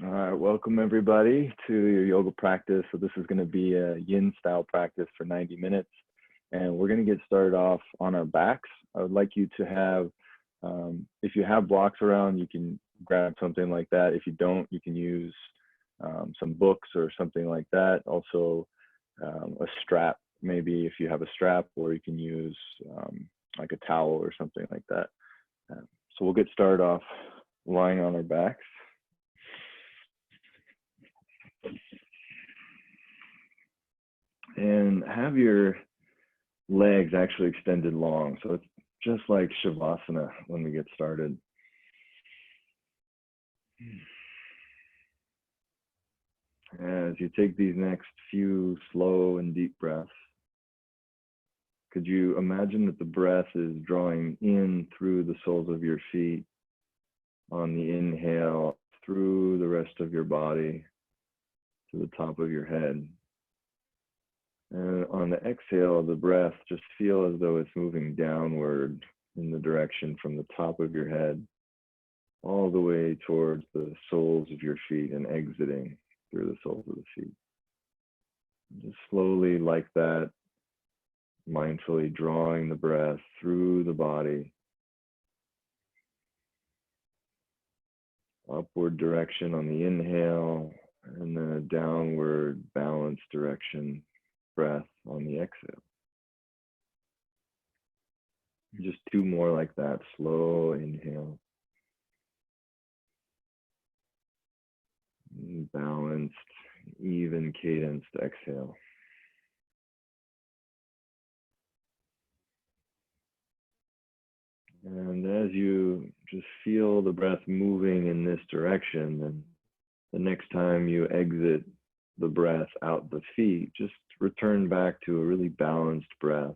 All right, welcome everybody to your yoga practice. So this is going to be a yin style practice for 90 minutes. And we're going to get started off on our backs. I would like you to have, if you have blocks around, you can grab something like that. If you don't, you can use some books or something like that. Also a strap, maybe if you have a strap, or you can use like a towel or something like that. So we'll get started off lying on our backs. And have your legs actually extended long. So it's just like Shavasana when we get started. As you take these next few slow and deep breaths, could you imagine that the breath is drawing in through the soles of your feet on the inhale, through the rest of your body to the top of your head. And on the exhale of the breath, just feel as though it's moving downward in the direction from the top of your head all the way towards the soles of your feet and exiting through the soles of the feet. Just slowly, like that, mindfully drawing the breath through the body, upward direction on the inhale, and then a downward balanced direction breath on the exhale. Just two more like that. Slow inhale, balanced, even cadenced exhale. And as you just feel the breath moving in this direction, then the next time you exit the breath out the feet, just return back to a really balanced breath.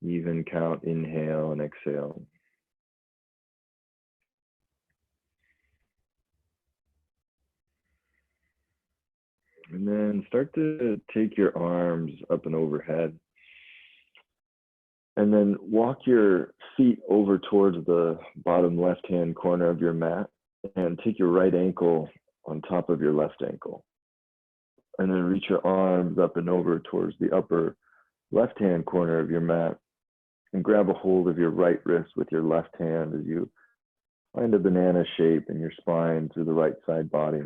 Even count inhale and exhale. And then start to take your arms up and overhead. And then walk your feet over towards the bottom left-hand corner of your mat and take your right ankle on top of your left ankle. And then reach your arms up and over towards the upper left-hand corner of your mat and grab a hold of your right wrist with your left hand as you find a banana shape in your spine through the right side body.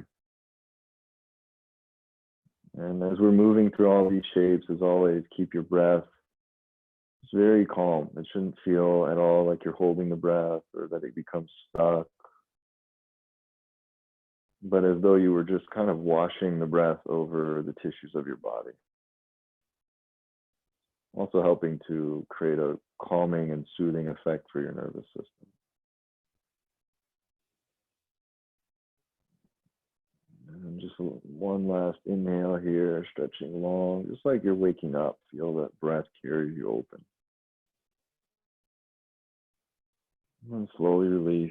And as we're moving through all these shapes, as always, keep your breath very calm. It shouldn't feel at all like you're holding the breath or that it becomes stuck, but as though you were just kind of washing the breath over the tissues of your body. Also helping to create a calming and soothing effect for your nervous system. And just one last inhale here, stretching long, just like you're waking up. Feel that breath carry you open. And slowly release.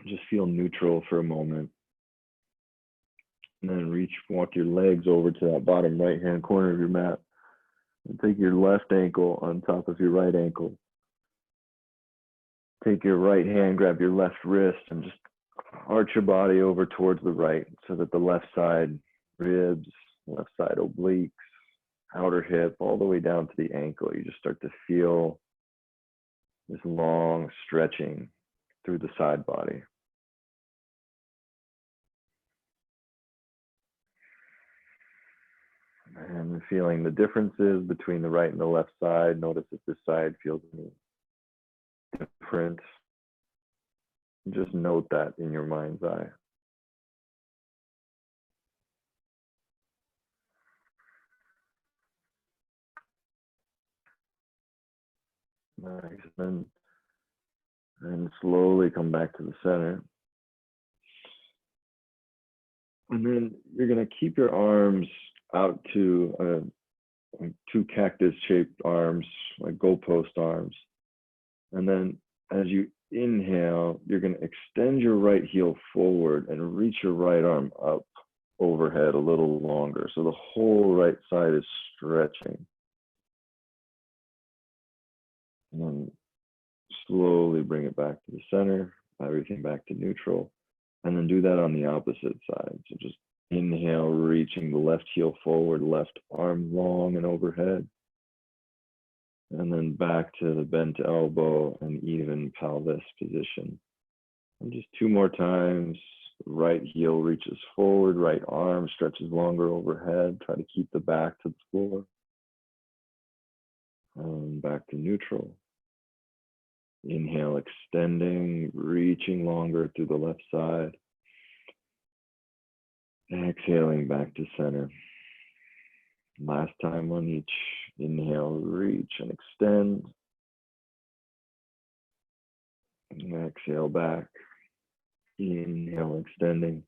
Just feel neutral for a moment. And then walk your legs over to that bottom right-hand corner of your mat. And take your left ankle on top of your right ankle. Take your right hand, grab your left wrist, and just arch your body over towards the right so that the left side ribs, left side obliques, outer hip, all the way down to the ankle. You just start to feel this long stretching through the side body. And feeling the differences between the right and the left side. Notice if this side feels different. Just note that in your mind's eye. Nice. And slowly come back to the center. And then you're going to keep your arms out to two cactus-shaped arms, like goalpost arms. And then as you inhale, you're going to extend your right heel forward and reach your right arm up overhead a little longer. So the whole right side is stretching. And then slowly bring it back to the center, everything back to neutral, and then do that on the opposite side. So just inhale, reaching the left heel forward, left arm long and overhead. And then back to the bent elbow and even pelvis position. And just 2 more times. Right heel reaches forward, right arm stretches longer overhead. Try to keep the back to the floor. And back to neutral. Inhale, extending, reaching longer through the left side. Exhaling back to center. Last time on each. Inhale, reach and extend. And exhale back. Inhale, extending.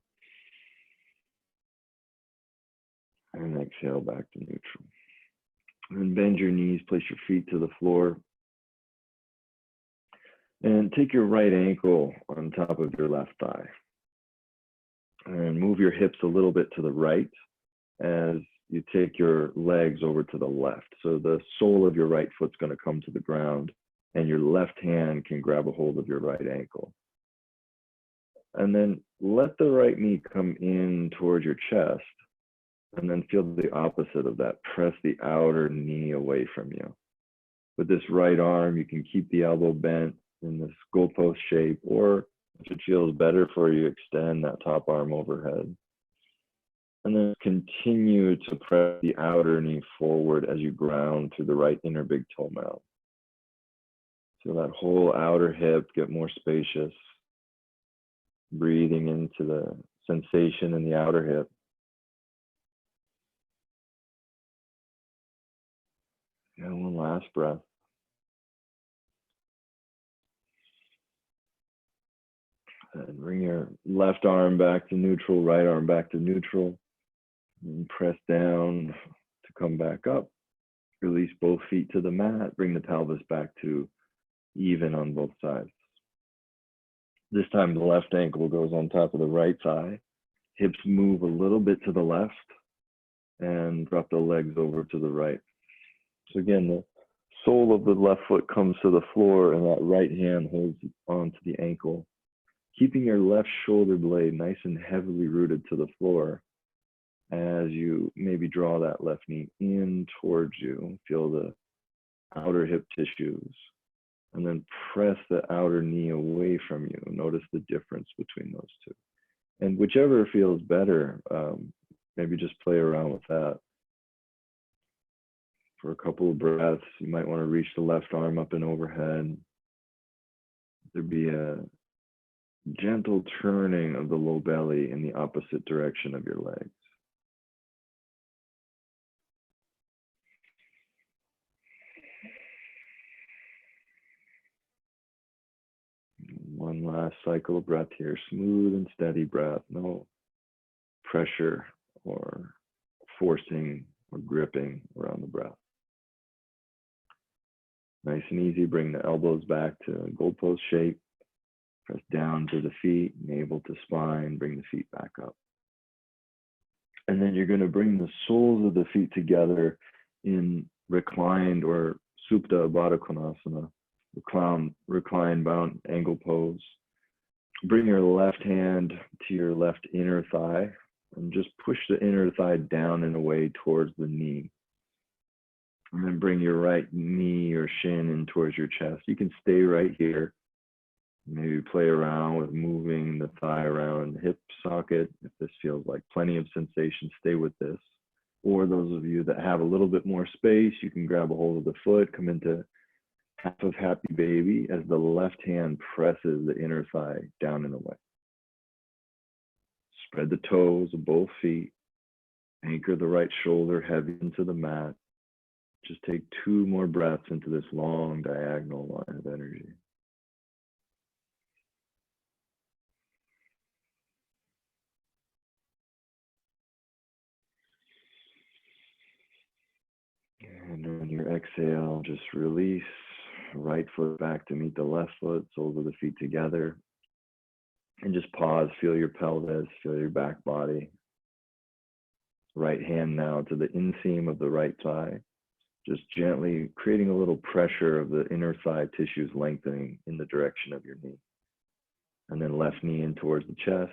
And exhale back to neutral. And bend your knees, place your feet to the floor. And take your right ankle on top of your left thigh. And move your hips a little bit to the right as you take your legs over to the left. So the sole of your right foot's going to come to the ground and your left hand can grab a hold of your right ankle. And then let the right knee come in towards your chest and then feel the opposite of that. Press the outer knee away from you. With this right arm, you can keep the elbow bent in this goalpost shape, or if it feels better for you, extend that top arm overhead. And then continue to press the outer knee forward as you ground through the right inner big toe mound. So that whole outer hip get more spacious. Breathing into the sensation in the outer hip. And one last breath. And bring your left arm back to neutral, right arm back to neutral. And press down to come back up. Release both feet to the mat. Bring the pelvis back to even on both sides. This time the left ankle goes on top of the right thigh. Hips move a little bit to the left and drop the legs over to the right. So again, the sole of the left foot comes to the floor and that right hand holds onto the ankle. Keeping your left shoulder blade nice and heavily rooted to the floor as you maybe draw that left knee in towards you. Feel the outer hip tissues and then press the outer knee away from you. Notice the difference between those two. And whichever feels better, maybe just play around with that. For a couple of breaths, you might want to reach the left arm up and overhead. There'd be a gentle turning of the low belly in the opposite direction of your legs. One last cycle of breath here, smooth and steady breath, no pressure or forcing or gripping around the breath. Nice and easy, bring the elbows back to goalpost shape, press down to the feet, navel to spine, bring the feet back up. And then you're going to bring the soles of the feet together in reclined or Supta Baddha Konasana, reclined bound angle pose. Bring your left hand to your left inner thigh and just push the inner thigh down and away towards the knee. And then bring your right knee or shin in towards your chest. You can stay right here. Maybe play around with moving the thigh around the hip socket. If this feels like plenty of sensation, stay with this. Or those of you that have a little bit more space, you can grab a hold of the foot, come into half of happy baby as the left hand presses the inner thigh down and away. Spread the toes of both feet. Anchor the right shoulder heavy into the mat. Just take 2 more breaths into this long diagonal line of energy. And on your exhale, just release. Right foot back to meet the left foot, soles of the feet together. And just pause, feel your pelvis, feel your back body. Right hand now to the inseam of the right thigh. just gently creating a little pressure of the inner thigh tissues lengthening in the direction of your knee. And then left knee in towards the chest.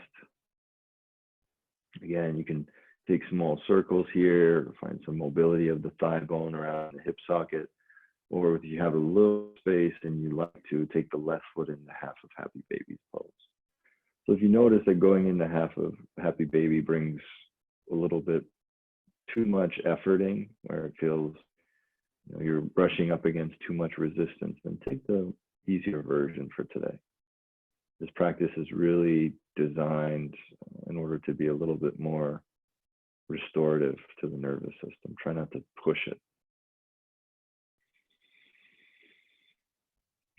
Again, you can take small circles here, find some mobility of the thigh bone around the hip socket, or if you have a little space and you like to, take the left foot into half of Happy Baby's pose. So if you notice that going into half of Happy Baby brings a little bit too much efforting, where it feels you're brushing up against too much resistance, then take the easier version for today. This practice is really designed in order to be a little bit more restorative to the nervous system. Try not to push it.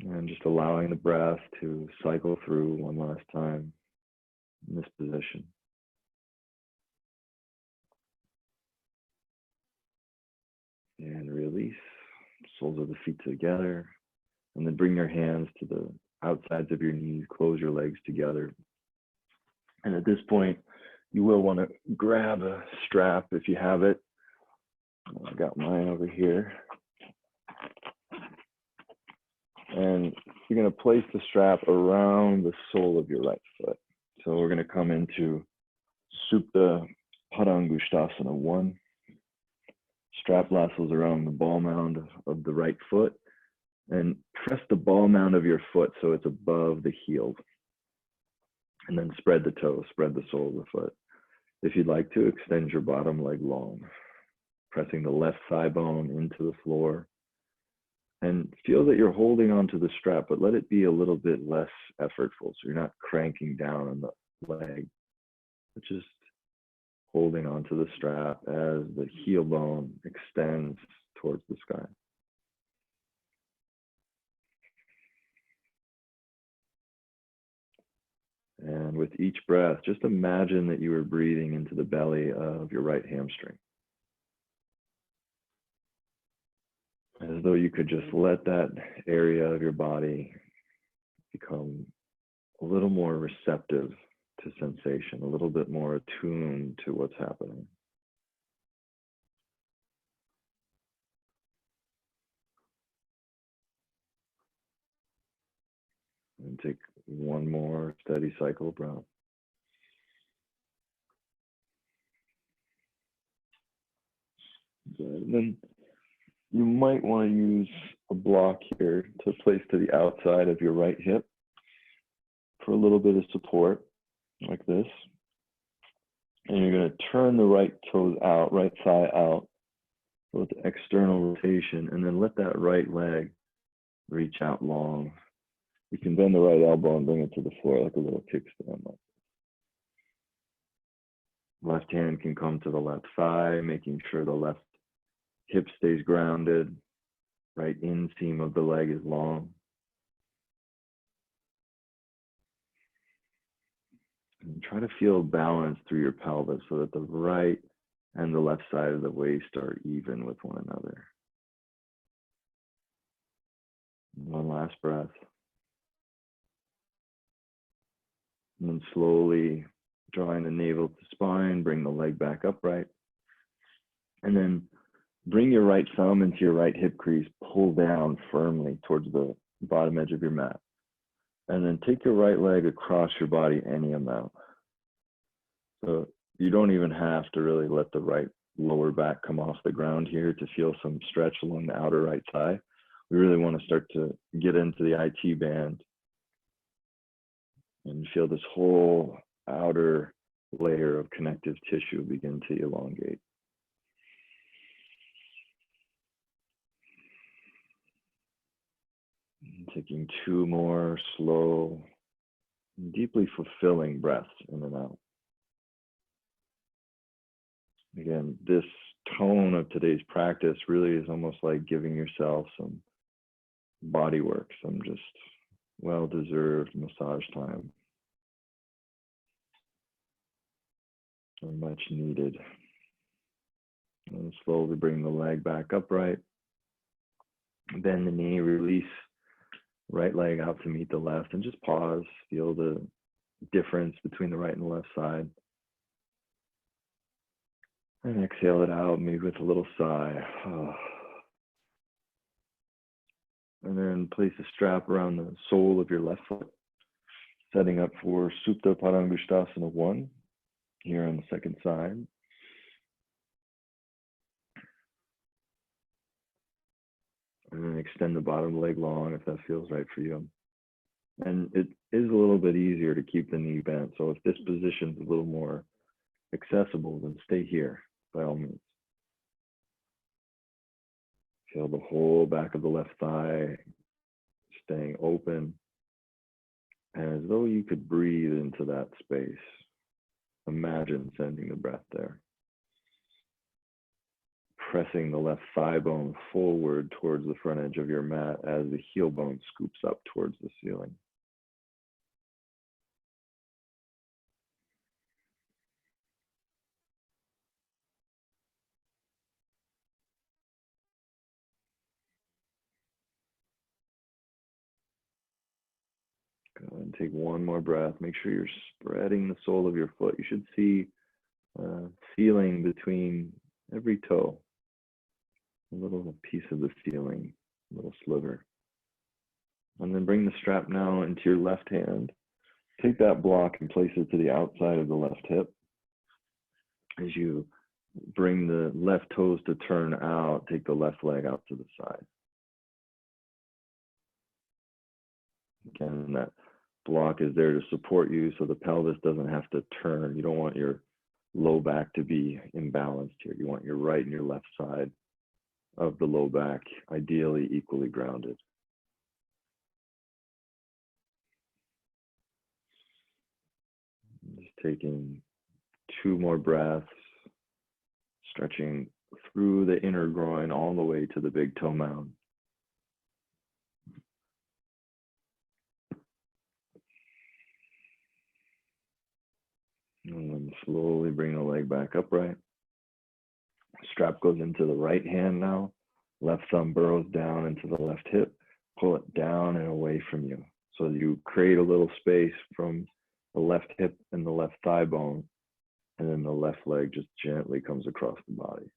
And just allowing the breath to cycle through one last time in this position. And release, soles of the feet together. And then bring your hands to the outsides of your knees, close your legs together. And at this point, you will want to grab a strap if you have it. I got mine over here. And you're going to place the strap around the sole of your right foot. So we're going to come into Supta Padangusthasana 1. Strap lassos around the ball mound of the right foot. And press the ball mound of your foot so it's above the heel. And then spread the toes, spread the sole of the foot. If you'd like to, extend your bottom leg long, pressing the left thigh bone into the floor. And feel that you're holding onto the strap, but let it be a little bit less effortful. So you're not cranking down on the leg, but just holding onto the strap as the heel bone extends towards the sky. And with each breath, just imagine that you are breathing into the belly of your right hamstring. As though you could just let that area of your body become a little more receptive to sensation, a little bit more attuned to what's happening. And take one more steady cycle of breath. Good. And then you might want to use a block here to place to the outside of your right hip for a little bit of support, like this. And you're going to turn the right toes out, right thigh out with the external rotation, and then let that right leg reach out long. You can bend the right elbow and bring it to the floor like a little kickstand. Left hand can come to the left thigh, making sure the left hip stays grounded. Right inseam of the leg is long. And try to feel balance through your pelvis so that the right and the left side of the waist are even with one another. One last breath. And then slowly drawing the navel to spine, bring the leg back upright. And then bring your right thumb into your right hip crease, pull down firmly towards the bottom edge of your mat. And then take your right leg across your body any amount. So you don't even have to really let the right lower back come off the ground here to feel some stretch along the outer right thigh. We really want to start to get into the IT band and feel this whole outer layer of connective tissue begin to elongate. And taking two more slow, deeply fulfilling breaths in and out. Again, this tone of today's practice really is almost like giving yourself some body work, some just well-deserved massage time. So much needed. And slowly bring the leg back upright. Bend the knee, release right leg out to meet the left, and just pause. Feel the difference between the right and the left side. And exhale it out, maybe with a little sigh. And then place a strap around the sole of your left foot, setting up for Supta Padangusthasana 1 here on the second side. And then extend the bottom leg long if that feels right for you. And it is a little bit easier to keep the knee bent. So if this position is a little more accessible, then stay here by all means. Feel the whole back of the left thigh staying open, and as though you could breathe into that space. Imagine sending the breath there. Pressing the left thigh bone forward towards the front edge of your mat as the heel bone scoops up towards the ceiling. Go ahead and take one more breath. Make sure you're spreading the sole of your foot. You should see a ceiling between every toe. A little piece of the ceiling, a little sliver. And then bring the strap now into your left hand. Take that block and place it to the outside of the left hip. As you bring the left toes to turn out, take the left leg out to the side. Again, that block is there to support you so the pelvis doesn't have to turn. You don't want your low back to be imbalanced here. You want your right and your left side of the low back ideally equally grounded. Just taking 2 more breaths, stretching through the inner groin all the way to the big toe mound. And then slowly bring the leg back upright. Strap goes into the right hand now. Left thumb burrows down into the left hip. Pull it down and away from you. So you create a little space from the left hip and the left thigh bone. And then the left leg just gently comes across the body.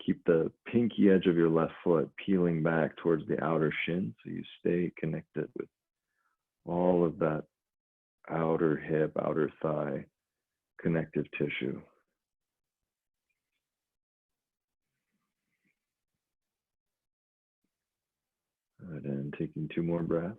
Keep the pinky edge of your left foot peeling back towards the outer shin so you stay connected with all of that outer hip, outer thigh connective tissue. And then taking 2 more breaths.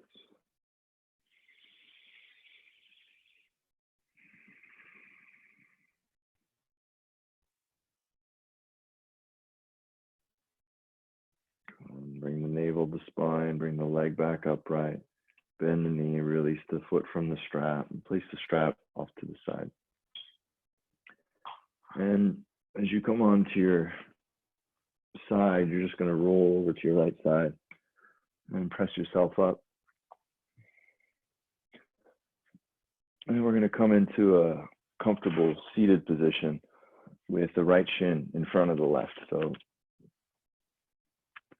Bring the navel to spine, bring the leg back upright, bend the knee, release the foot from the strap, and place the strap off to the side. And as you come onto your side, you're just going to roll over to your right side and press yourself up. And we're going to come into a comfortable seated position with the right shin in front of the left. So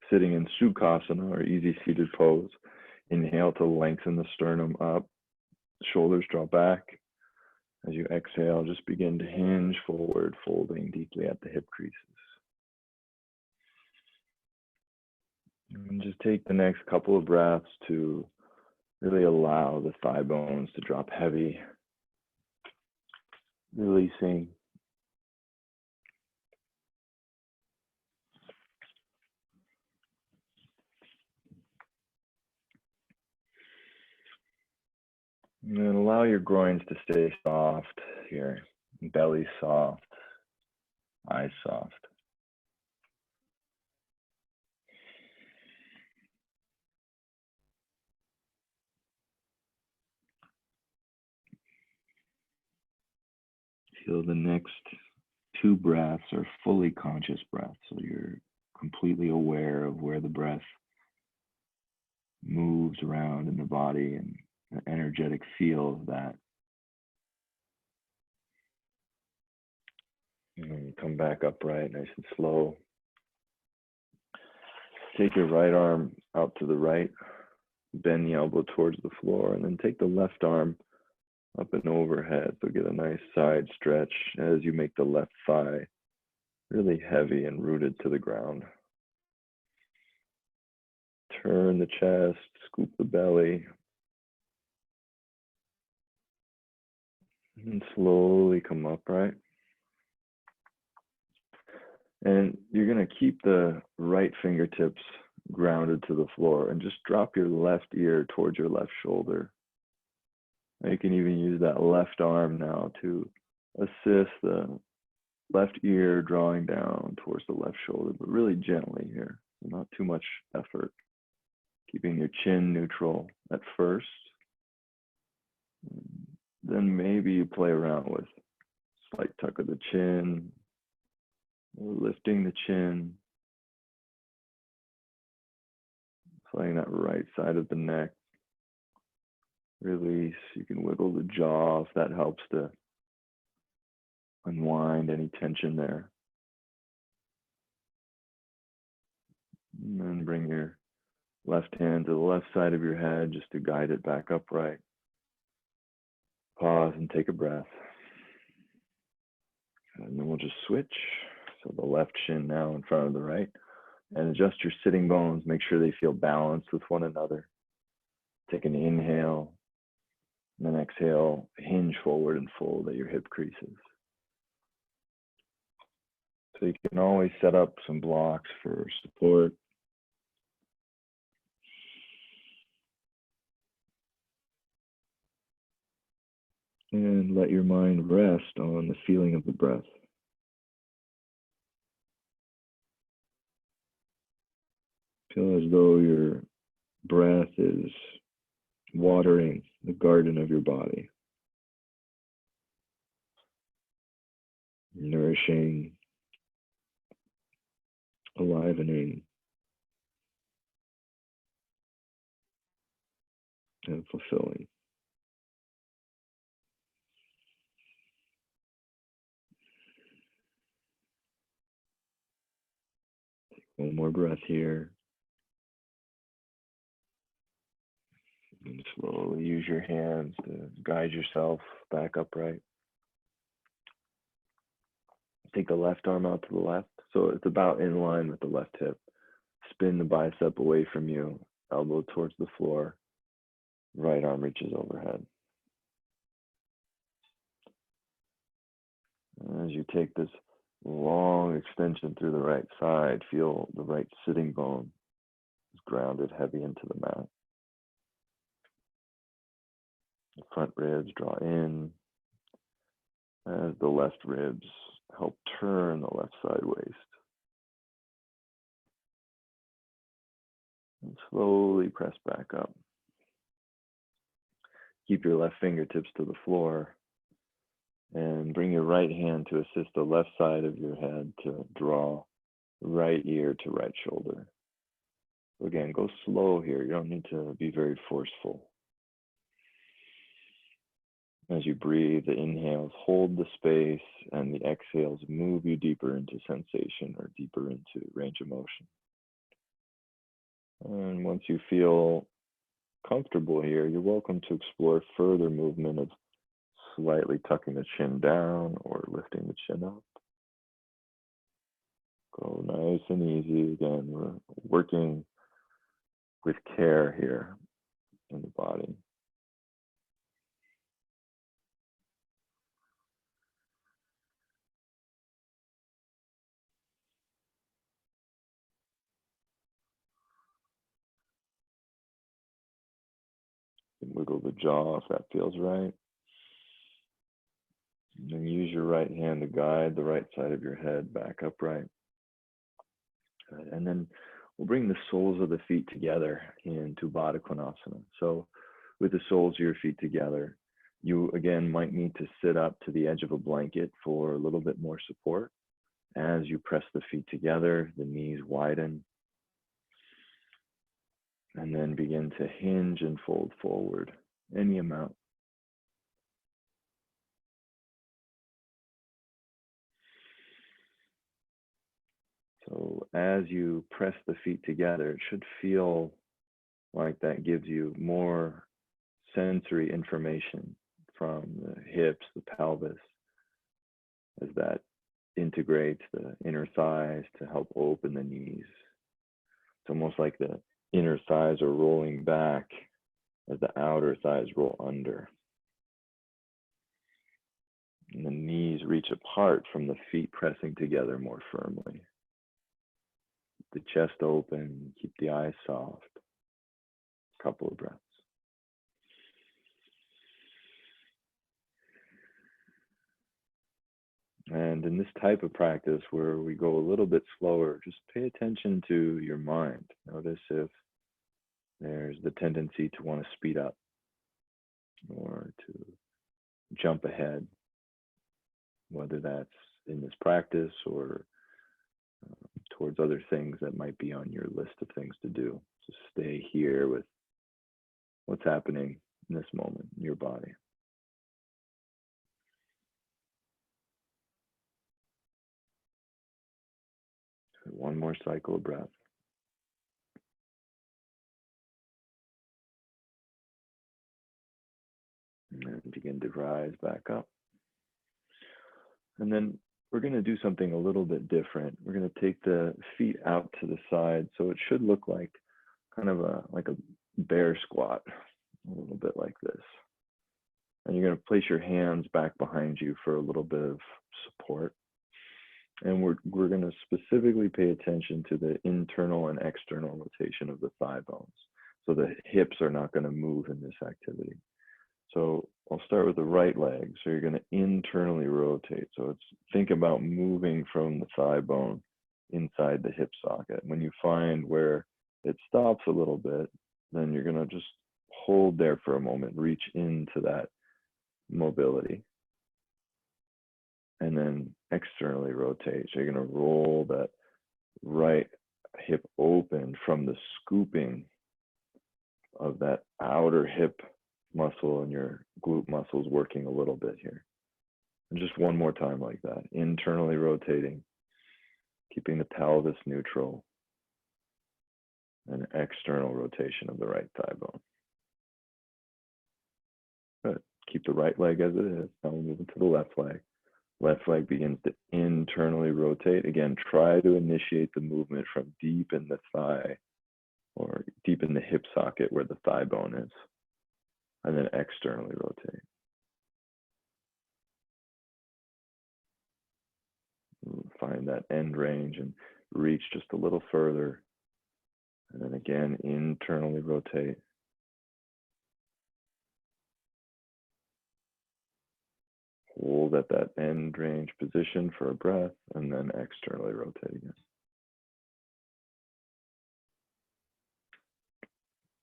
sitting in Sukhasana or easy seated pose. Inhale to lengthen the sternum up, shoulders draw back. As you exhale, just begin to hinge forward, folding deeply at the hip creases. And just take the next couple of breaths to really allow the thigh bones to drop heavy, releasing. And then allow your groins to stay soft here, belly soft, eyes soft. Feel the next 2 breaths are fully conscious breaths. So you're completely aware of where the breath moves around in the body and the energetic feel of that. And then come back upright, nice and slow. Take your right arm out to the right, bend the elbow towards the floor, and then take the left arm up and overhead. So get a nice side stretch as you make the left thigh really heavy and rooted to the ground. Turn the chest, scoop the belly, and slowly come upright. And you're going to keep the right fingertips grounded to the floor and just drop your left ear towards your left shoulder. You can even use that left arm now to assist the left ear drawing down towards the left shoulder, but really gently here, not too much effort. Keeping your chin neutral at first. Then maybe you play around with slight tuck of the chin, lifting the chin, playing that right side of the neck. Release. You can wiggle the jaw if that helps to unwind any tension there. And then bring your left hand to the left side of your head just to guide it back upright. Pause and take a breath. And then we'll just switch. So the left shin now in front of the right. And adjust your sitting bones. Make sure they feel balanced with one another. Take an inhale. And then exhale, hinge forward and fold at your hip creases. So you can always set up some blocks for support. And let your mind rest on the feeling of the breath. Feel as though your breath is watering the garden of your body. Nourishing, enlivening, and fulfilling. One more breath here. And slowly use your hands to guide yourself back upright. Take the left arm out to the left, so it's about in line with the left hip. Spin the bicep away from you, elbow towards the floor. Right arm reaches overhead. As you take this long extension through the right side, feel the right sitting bone is grounded heavy into the mat. The front ribs draw in as the left ribs help turn the left side waist. And slowly press back up. Keep your left fingertips to the floor and bring your right hand to assist the left side of your head to draw right ear to right shoulder. Again, go slow here. You don't need to be very forceful. As you breathe, the inhales hold the space and the exhales move you deeper into sensation or deeper into range of motion. And once you feel comfortable here, you're welcome to explore further movement of slightly tucking the chin down or lifting the chin up. Go nice and easy. Again, we're working with care here in the body. Wiggle the jaw if that feels right. And then use your right hand to guide the right side of your head back upright. And then we'll bring the soles of the feet together into Baddha Konasana. So with the soles of your feet together, you again might need to sit up to the edge of a blanket for a little bit more support. As you press the feet together, the knees widen. And then begin to hinge and fold forward any amount. So as you press the feet together, it should feel like that gives you more sensory information from the hips, the pelvis, as that integrates the inner thighs to help open the knees. It's almost like the inner thighs are rolling back as the outer thighs roll under. And the knees reach apart from the feet pressing together more firmly. The chest open, keep the eyes soft. Couple of breaths. And in this type of practice where we go a little bit slower, just pay attention to your mind. Notice if there's the tendency to want to speed up or to jump ahead, whether that's in this practice or towards other things that might be on your list of things to do. Just stay here with what's happening in this moment in your body. One more cycle of breath. And then begin to rise back up. And then we're going to do something a little bit different. We're going to take the feet out to the side. So it should look like kind of a bear squat, a little bit like this. And you're going to place your hands back behind you for a little bit of support. And we're going to specifically pay attention to the internal and external rotation of the thigh bones. So the hips are not going to move in this activity. So I'll start with the right leg. So you're going to internally rotate. So think about moving from the thigh bone inside the hip socket. When you find where it stops a little bit, then you're going to just hold there for a moment, reach into that mobility. And then externally rotate. So you're going to roll that right hip open from the scooping of that outer hip muscle, and your glute muscles working a little bit here. And just one more time like that. Internally rotating, keeping the pelvis neutral, and external rotation of the right thigh bone. Good. Keep the right leg as it is. Now we're moving to the left leg. Left leg begins to internally rotate. Again, try to initiate the movement from deep in the thigh or deep in the hip socket where the thigh bone is, and then externally rotate. Find that end range and reach just a little further. And then again, internally rotate. Hold at that end range position for a breath, and then externally rotate again.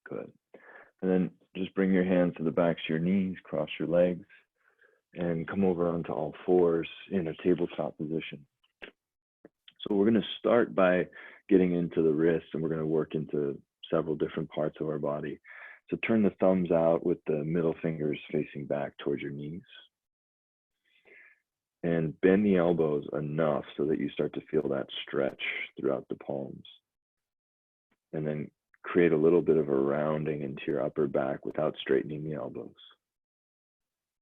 Good. And then just bring your hands to the backs of your knees, cross your legs, and come over onto all fours in a tabletop position. So we're going to start by getting into the wrists, and we're going to work into several different parts of our body. So turn the thumbs out with the middle fingers facing back towards your knees. And bend the elbows enough so that you start to feel that stretch throughout the palms. And then create a little bit of a rounding into your upper back without straightening the elbows.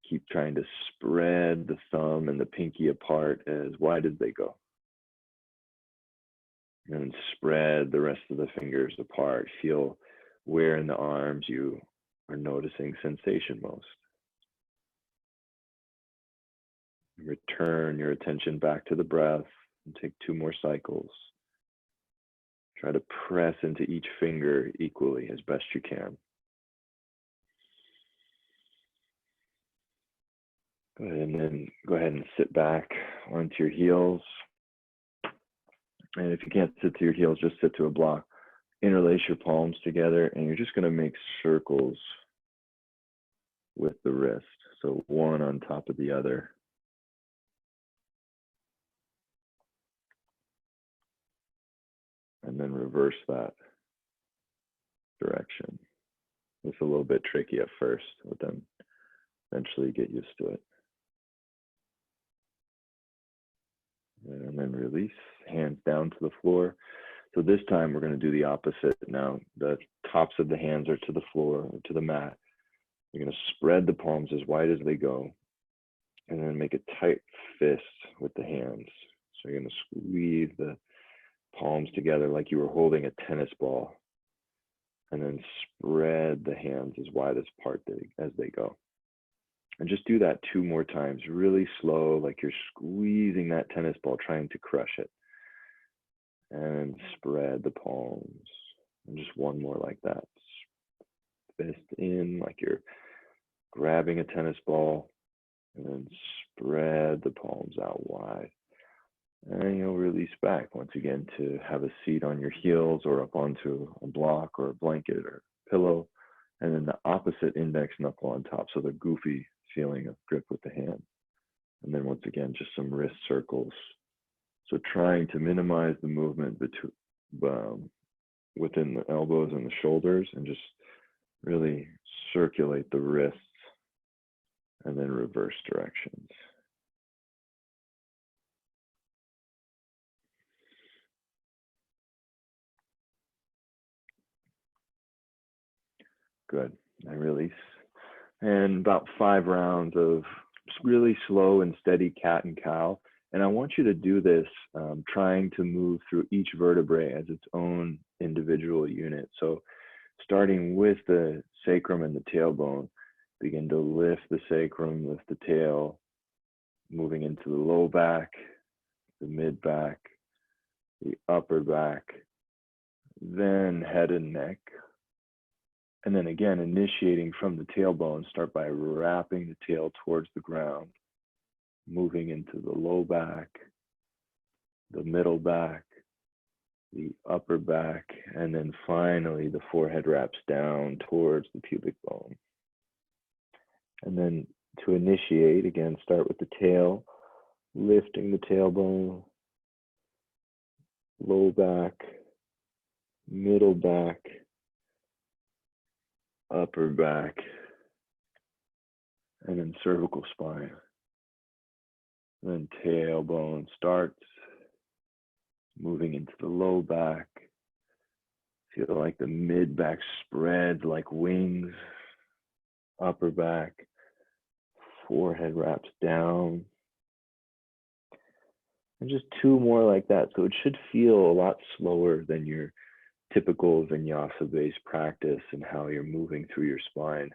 Keep trying to spread the thumb and the pinky apart as wide as they go. And spread the rest of the fingers apart. Feel where in the arms you are noticing sensation most. Return your attention back to the breath and take 2 more cycles. Try to press into each finger equally as best you can. Good, and then go ahead and sit back onto your heels. And if you can't sit to your heels, just sit to a block. Interlace your palms together, and you're just going to make circles with the wrist. So one on top of the other. And then reverse that direction. It's a little bit tricky at first, but then eventually get used to it. And then release, hands down to the floor. So this time we're going to do the opposite. Now the tops of the hands are to the floor, or to the mat. You're going to spread the palms as wide as they go, and then make a tight fist with the hands. So you're going to squeeze the palms together like you were holding a tennis ball. and then spread the hands as wide apart as they go. And just do that 2 more times, really slow, like you're squeezing that tennis ball, trying to crush it. And spread the palms. And just 1 more like that. Fist in, like you're grabbing a tennis ball, and then spread the palms out wide. And you'll release back once again to have a seat on your heels or up onto a block or a blanket or pillow. And then the opposite index knuckle on top. So the goofy feeling of grip with the hand. And then once again, just some wrist circles. So trying to minimize the movement within the elbows and the shoulders, and just really circulate the wrists and then reverse directions. Good. And release. And about 5 rounds of really slow and steady cat and cow. And I want you to do this trying to move through each vertebrae as its own individual unit. So starting with the sacrum and the tailbone, begin to lift the sacrum, lift the tail, moving into the low back, the mid back, the upper back, then head and neck. And then again, initiating from the tailbone, start by wrapping the tail towards the ground, moving into the low back, the middle back, the upper back, and then finally the forehead wraps down towards the pubic bone. And then to initiate, again, start with the tail, lifting the tailbone, low back, middle back, upper back, and then cervical spine. And then tailbone starts, moving into the low back. Feel like the mid back spreads like wings, upper back, forehead wraps down. And just 2 more like that. So it should feel a lot slower than your typical vinyasa-based practice and how you're moving through your spine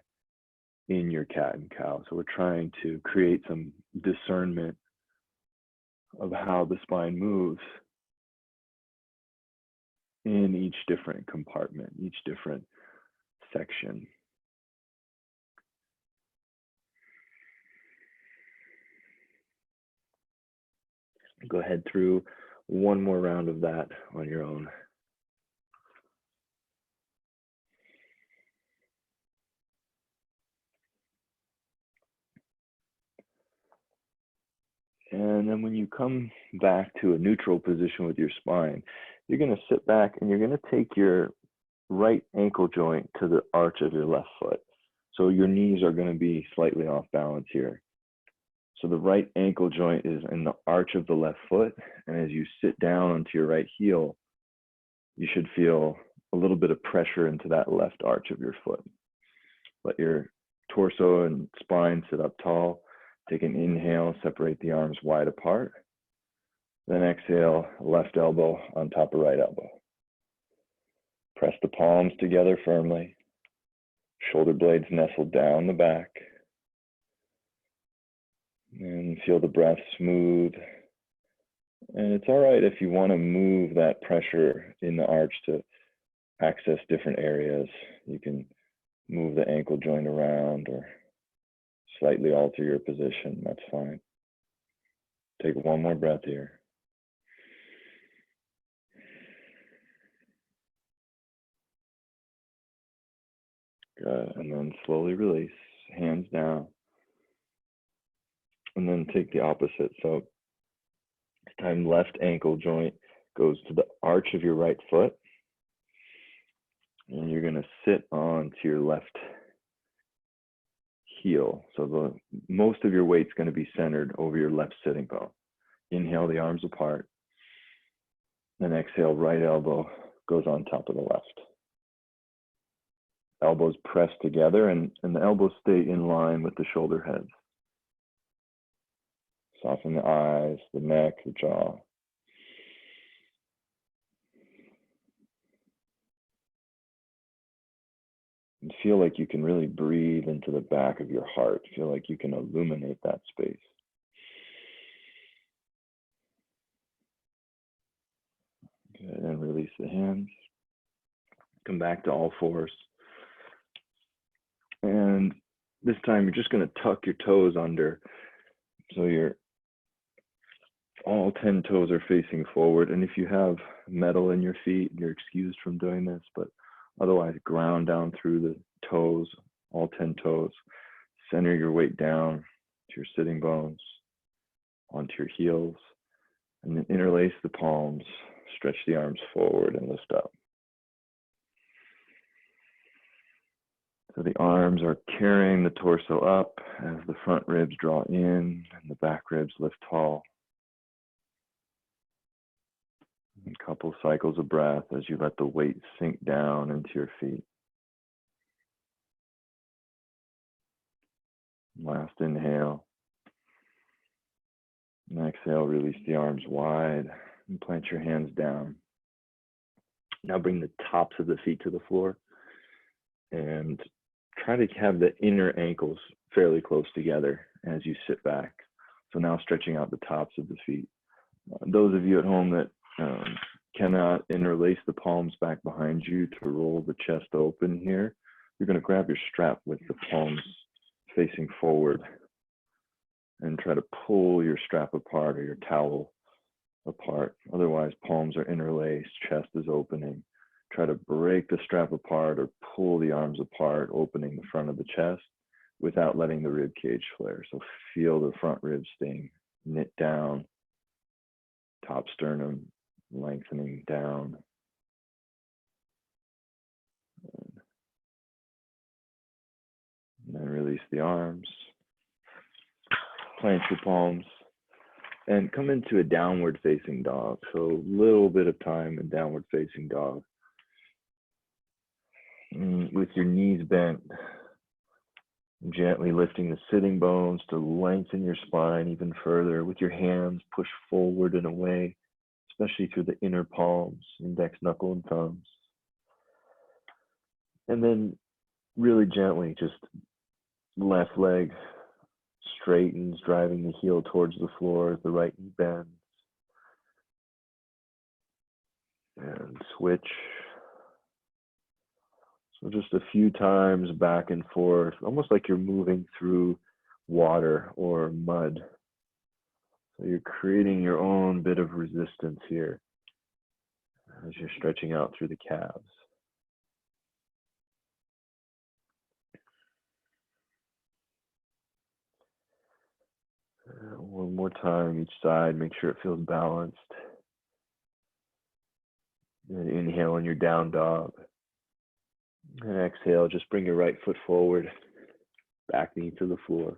in your cat and cow. So we're trying to create some discernment of how the spine moves in each different compartment, each different section. Go ahead through 1 more round of that on your own. And then when you come back to a neutral position with your spine, you're going to sit back and you're going to take your right ankle joint to the arch of your left foot. So your knees are going to be slightly off balance here. So the right ankle joint is in the arch of the left foot. And as you sit down onto your right heel, you should feel a little bit of pressure into that left arch of your foot. Let your torso and spine sit up tall. Take an inhale, separate the arms wide apart. Then exhale, left elbow on top of right elbow. Press the palms together firmly. Shoulder blades nestle down the back. And feel the breath smooth. And it's all right if you want to move that pressure in the arch to access different areas. You can move the ankle joint around or slightly alter your position. That's fine. Take 1 more breath here. Good. And then slowly release, hands down. And then take the opposite. So this time left ankle joint goes to the arch of your right foot. And you're going to sit onto your left heel. So most of your weight's going to be centered over your left sitting bone. Inhale the arms apart. Then exhale, right elbow goes on top of the left. Elbows press together and the elbows stay in line with the shoulder heads. Soften the eyes, the neck, the jaw. And feel like you can really breathe into the back of your heart. Feel like you can illuminate that space. Good, and release the hands. Come back to all fours. And this time you're just going to tuck your toes under. So all 10 toes are facing forward. And if you have metal in your feet, you're excused from doing this, but otherwise ground down through the toes, all 10 toes. Center your weight down to your sitting bones, onto your heels, and then interlace the palms, stretch the arms forward and lift up. So the arms are carrying the torso up as the front ribs draw in and the back ribs lift tall. A couple cycles of breath as you let the weight sink down into your feet. Last inhale. And exhale, release the arms wide and plant your hands down. Now bring the tops of the feet to the floor and try to have the inner ankles fairly close together as you sit back. So now stretching out the tops of the feet. Those of you at home that cannot interlace the palms back behind you to roll the chest open here, you're going to grab your strap with the palms facing forward and try to pull your strap apart or your towel apart. Otherwise, palms are interlaced, chest is opening. Try to break the strap apart or pull the arms apart, opening the front of the chest without letting the rib cage flare. So feel the front ribs staying knit down, top sternum lengthening down. And then release the arms. Plant your palms and come into a downward facing dog. So a little bit of time in downward facing dog. And with your knees bent, gently lifting the sitting bones to lengthen your spine even further. With your hands, push forward and away, especially through the inner palms, index, knuckle, and thumbs. And then really gently, just left leg straightens, driving the heel towards the floor as the right knee bends. And switch. So just a few times back and forth, almost like you're moving through water or mud. So you're creating your own bit of resistance here as you're stretching out through the calves. One more time each side, make sure it feels balanced. And inhale in your down dog. And exhale, just bring your right foot forward, back knee to the floor.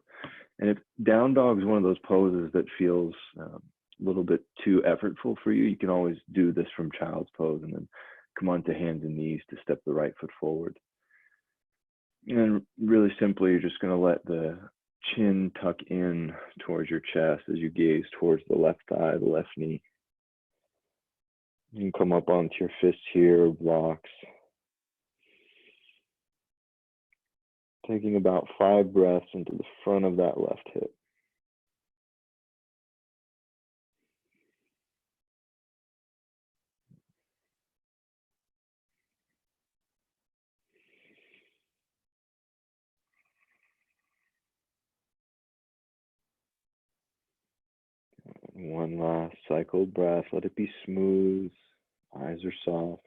And if down dog is one of those poses that feels a little bit too effortful for you, you can always do this from child's pose and then come onto hands and knees to step the right foot forward. And really simply, you're just going to let the chin tuck in towards your chest as you gaze towards the left thigh, the left knee. You can come up onto your fists here, blocks. Taking about 5 breaths into the front of that left hip. One last cycle breath. Let it be smooth. Eyes are soft.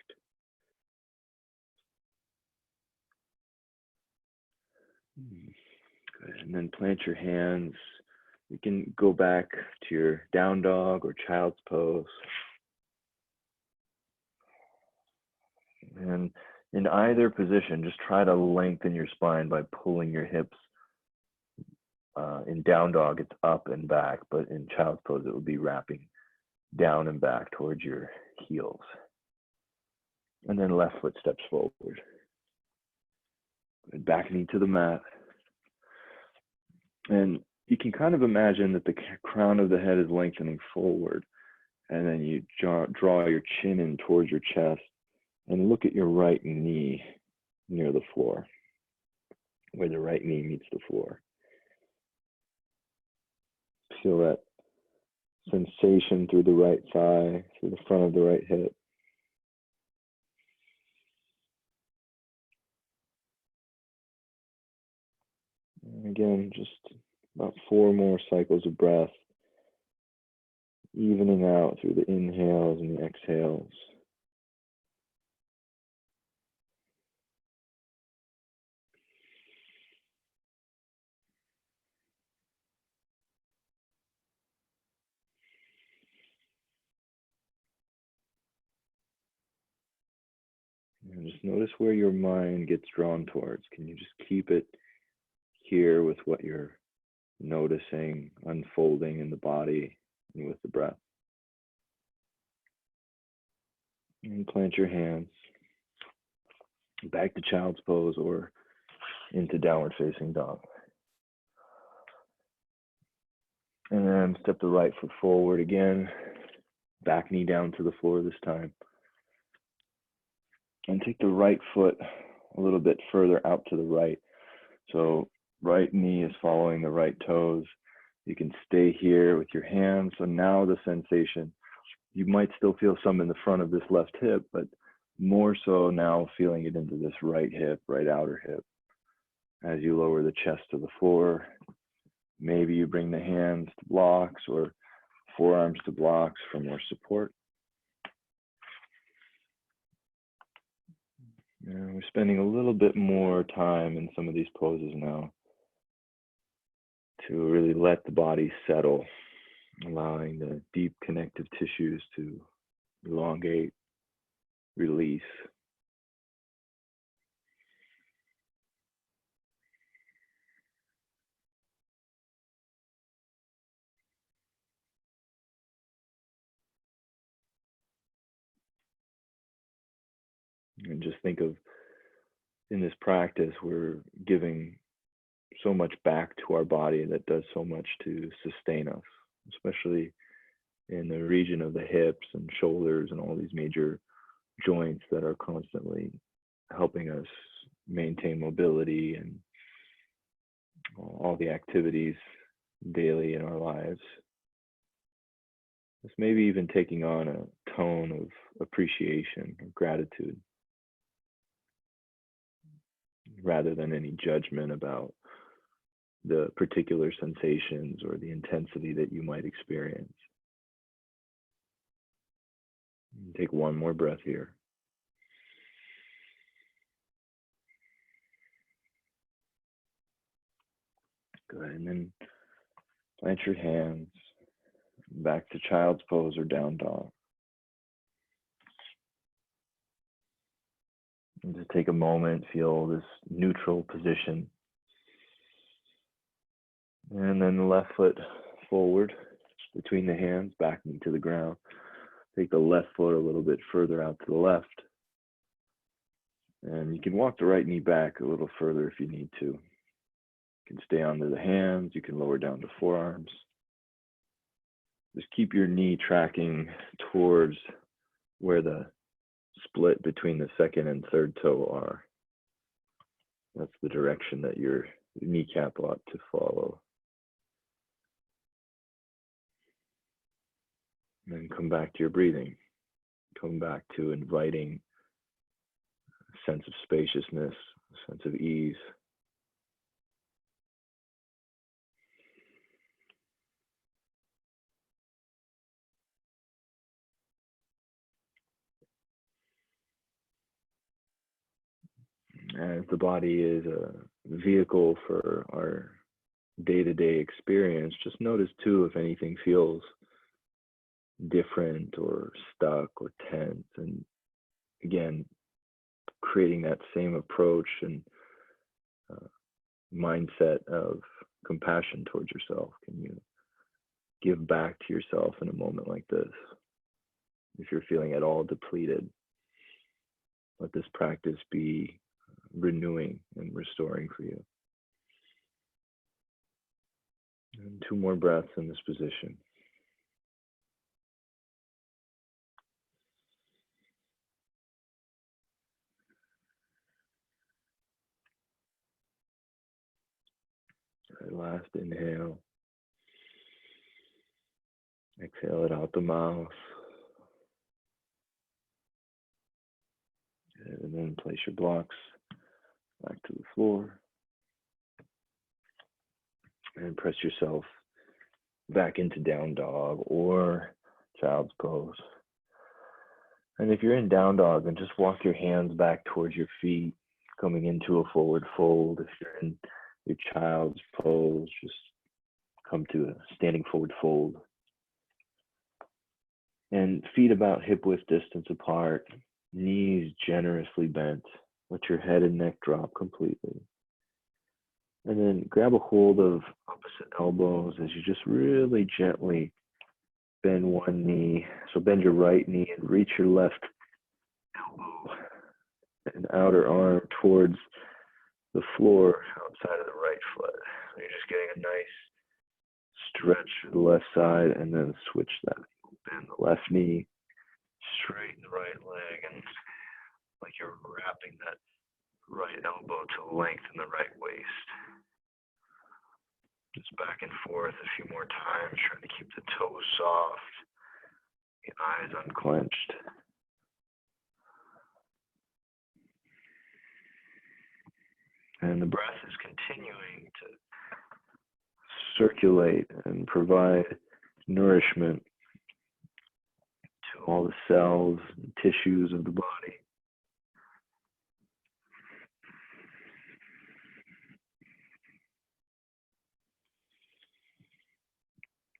Good. And then plant your hands. You can go back to your down dog or child's pose. And in either position, just try to lengthen your spine by pulling your hips. In down dog, it's up and back, but in child's pose, it would be wrapping down and back towards your heels. And then left foot steps forward. Back knee to the mat. And you can kind of imagine that the crown of the head is lengthening forward. And then you draw your chin in towards your chest and look at your right knee near the floor. where the right knee meets the floor. Feel that sensation through the right thigh, through the front of the right hip. And again, just about 4 more cycles of breath, evening out through the inhales and the exhales. And just notice where your mind gets drawn towards. Can you just keep it here with what you're noticing unfolding in the body and with the breath? And plant your hands back to child's pose or into downward facing dog. And then step the right foot forward again, back knee down to the floor this time. And take the right foot a little bit further out to the right. So right knee is following the right toes. You can stay here with your hands. So now the sensation, you might still feel some in the front of this left hip, but more so now feeling it into this right hip, right outer hip. As you lower the chest to the floor, maybe you bring the hands to blocks or forearms to blocks for more support. And we're spending a little bit more time in some of these poses now to really let the body settle, allowing the deep connective tissues to elongate, release. And just think of, in this practice, we're giving so much back to our body that does so much to sustain us, especially in the region of the hips and shoulders and all these major joints that are constantly helping us maintain mobility and all the activities daily in our lives. It's maybe even taking on a tone of appreciation or gratitude rather than any judgment about the particular sensations or the intensity that you might experience. Take one more breath here. Good, and then plant your hands back to child's pose or down dog. And just take a moment, feel this neutral position. And then the left foot forward between the hands, back knee to the ground. Take the left foot a little bit further out to the left. And you can walk the right knee back a little further if you need to. You can stay under the hands, you can lower down to forearms. Just keep your knee tracking towards where the split between the second and third toe are. That's the direction that your kneecap ought to follow. And then come back to your breathing. Come back to inviting a sense of spaciousness, a sense of ease. As the body is a vehicle for our day-to-day experience, just notice too if anything feels different or stuck or tense. And again, creating that same approach and mindset of compassion towards yourself. Can you give back to yourself in a moment like this? If you're feeling at all depleted, let this practice be renewing and restoring for you. And 2 more breaths in this position. Good. Last inhale. Exhale it out the mouth. Good. And then place your blocks back to the floor. And press yourself back into down dog or child's pose. And if you're in down dog, then just walk your hands back towards your feet, coming into a forward fold. If you're in your child's pose, just come to a standing forward fold. And feet about hip width distance apart, knees generously bent. Let your head and neck drop completely. And then grab a hold of opposite elbows as you just really gently bend one knee. So bend your right knee and reach your left elbow and outer arm towards the floor outside of the right foot. So you're just getting a nice stretch to the left side, and then switch that. Bend the left knee, straighten the right leg, and like you're wrapping that right elbow to lengthen the right waist. Just back and forth a few more times, trying to keep the toes soft, the eyes unclenched. And the breath is continuing to circulate and provide nourishment to all the cells and tissues of the body.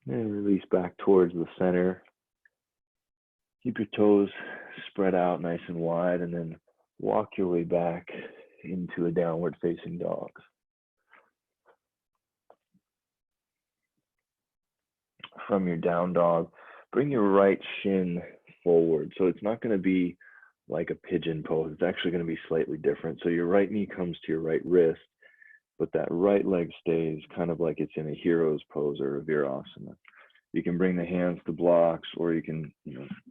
And release back towards the center. Keep your toes spread out nice and wide, and then walk your way back into a downward facing dog. From your down dog, bring your right shin forward. So it's not going to be like a pigeon pose. It's actually going to be slightly different. So your right knee comes to your right wrist, but that right leg stays kind of like it's in a hero's pose or a virasana. You can bring the hands to blocks, or you can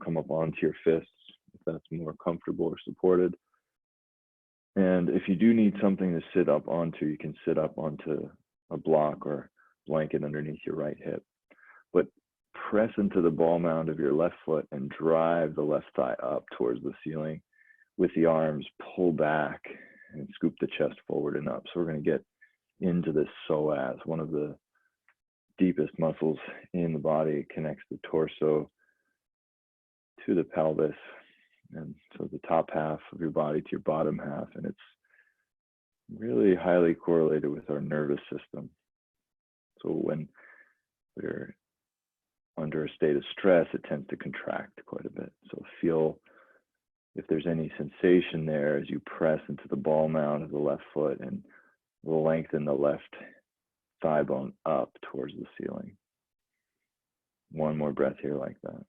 come up onto your fists if that's more comfortable or supported. And if you do need something to sit up onto, you can sit up onto a block or blanket underneath your right hip. But press into the ball mound of your left foot and drive the left thigh up towards the ceiling with the arms. Pull back and scoop the chest forward and up. So we're going to get into this psoas, one of the deepest muscles in the body. It connects the torso to the pelvis, and so the top half of your body to your bottom half, and it's really highly correlated with our nervous system. So when we're under a state of stress, it tends to contract quite a bit. So feel if there's any sensation there as you press into the ball mound of the left foot, and lengthen the left thigh bone up towards the ceiling. One more breath here like that.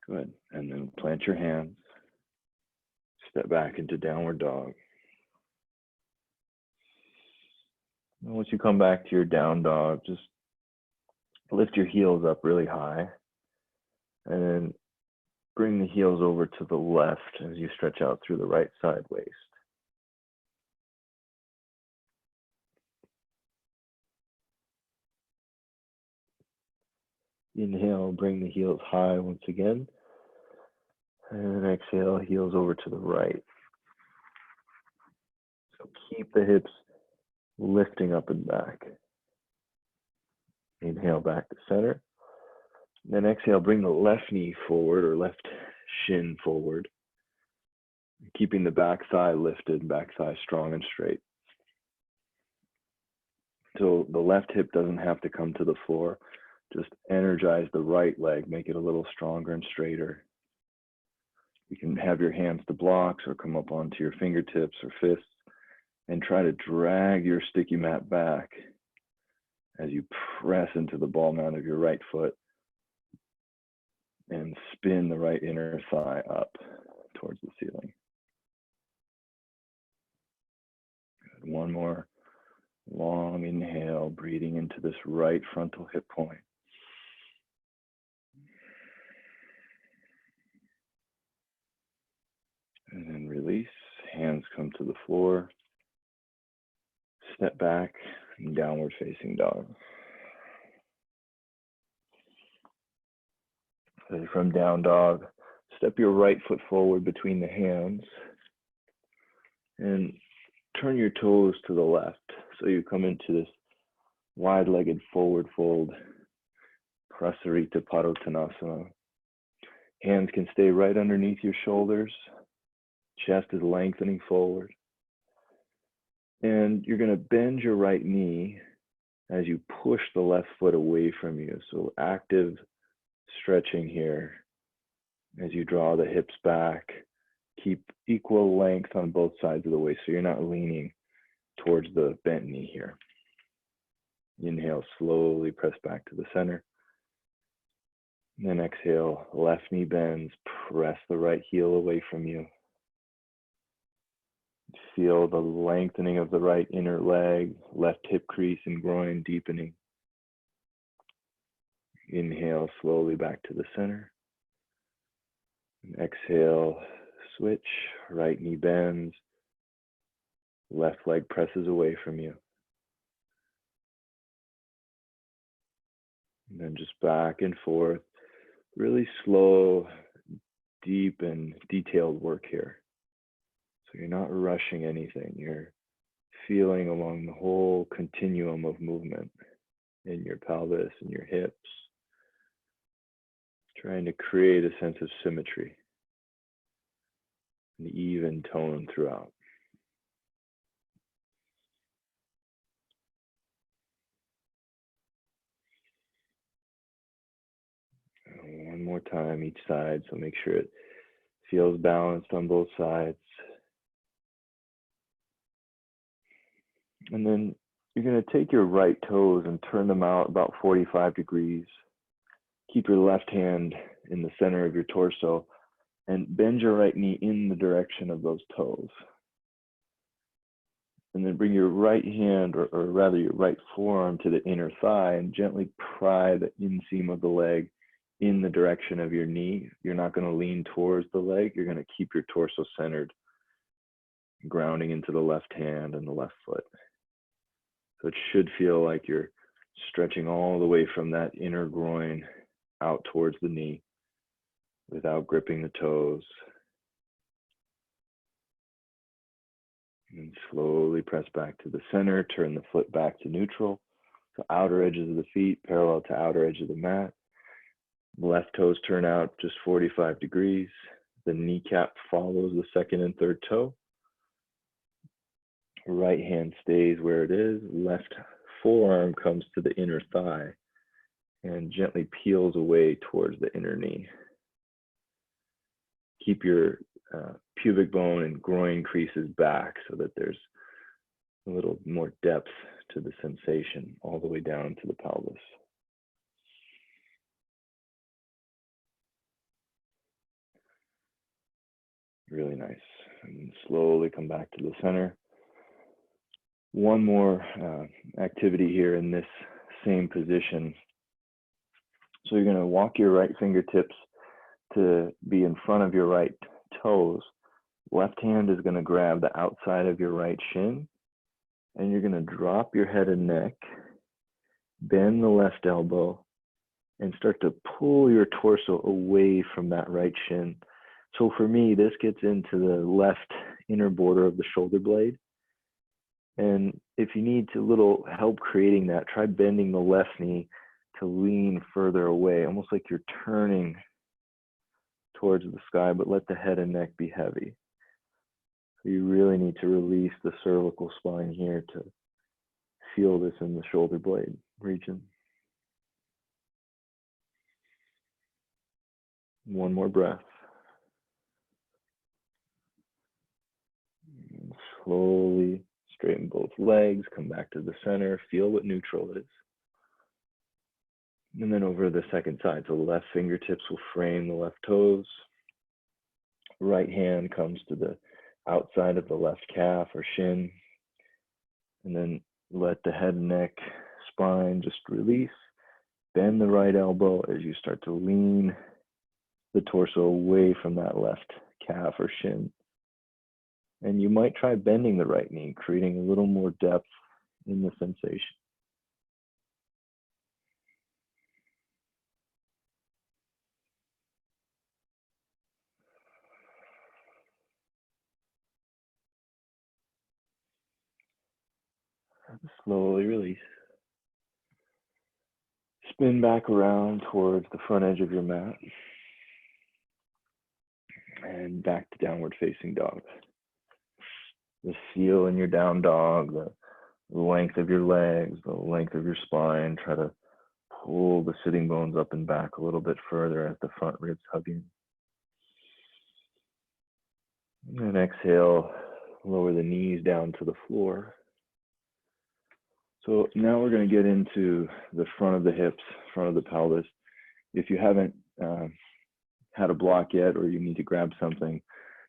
Good. And then plant your hands. Step back into downward dog. And once you come back to your down dog, just lift your heels up really high. And then bring the heels over to the left as you stretch out through the right side waist. Inhale, bring the heels high once again. And exhale, heels over to the right. So keep the hips lifting up and back. Inhale back to center. Then exhale, bring the left knee forward or left shin forward. Keeping the back thigh lifted, back thigh strong and straight. So the left hip doesn't have to come to the floor. Just energize the right leg, make it a little stronger and straighter. You can have your hands to blocks or come up onto your fingertips or fists and try to drag your sticky mat back as you press into the ball mound of your right foot and spin the right inner thigh up towards the ceiling. Good. One more long inhale, breathing into this right frontal hip point. And then release, Hands come to the floor. Step back and downward facing dog. So from down dog, step your right foot forward between the hands and turn your toes to the left. So you come into this wide-legged forward fold, Prasarita Padottanasana. Hands can stay right underneath your shoulders. Chest is lengthening forward. And you're going to bend your right knee as you push the left foot away from you. So active stretching here as you draw the hips back. Keep equal length on both sides of the waist so you're not leaning towards the bent knee here. Inhale, slowly press back to the center. And then exhale, left knee bends, press the right heel away from you. Feel the lengthening of the right inner leg, left hip crease and groin deepening. Inhale, slowly back to the center. And exhale, switch, right knee bends, left leg presses away from you. And then just back and forth, really slow, deep and detailed work here. So you're not rushing anything. You're feeling along the whole continuum of movement in your pelvis and your hips, trying to create a sense of symmetry, an even tone throughout. One more time each side, so make sure it feels balanced on both sides. And then you're going to take your right toes and turn them out about 45 degrees. Keep your left hand in the center of your torso and bend your right knee in the direction of those toes. And then bring your right hand, or rather your right forearm, to the inner thigh and gently pry the inseam of the leg in the direction of your knee. You're not going to lean towards the leg. You're going to keep your torso centered, grounding into the left hand and the left foot. So it should feel like you're stretching all the way from that inner groin out towards the knee without gripping the toes. And slowly press back to the center, turn the foot back to neutral. So outer edges of the feet parallel to outer edge of the mat. Left toes turn out just 45 degrees. The kneecap follows the second and third toe. Right hand stays where it is. Left forearm comes to the inner thigh and gently peels away towards the inner knee. Keep your pubic bone and groin creases back so that there's a little more depth to the sensation all the way down to the pelvis. Really nice. And slowly come back to the center. One more activity here in this same position. So you're going to walk your right fingertips to be in front of your right toes. Left hand is going to grab the outside of your right shin, and you're going to drop your head and neck, bend the left elbow, and start to pull your torso away from that right shin. So for me, this gets into the left inner border of the shoulder blade. And if you need a little help creating that, try bending the left knee to lean further away, almost like you're turning towards the sky, but let the head and neck be heavy. So you really need to release the cervical spine here to feel this in the shoulder blade region. One more breath. And slowly straighten both legs, come back to the center, feel what neutral is. And then over the second side, so left fingertips will frame the left toes. Right hand comes to the outside of the left calf or shin. And then let the head and neck, spine just release. Bend the right elbow as you start to lean the torso away from that left calf or shin. And you might try bending the right knee, creating a little more depth in the sensation. Slowly release. Spin back around towards the front edge of your mat and back to downward facing dog. The seal in your down dog, the length of your legs, the length of your spine. Try to pull the sitting bones up and back a little bit further as the front ribs hug in. And then exhale, lower the knees down to the floor. So now we're going to get into the front of the hips, front of the pelvis. If you haven't had a block yet, or you need to grab something,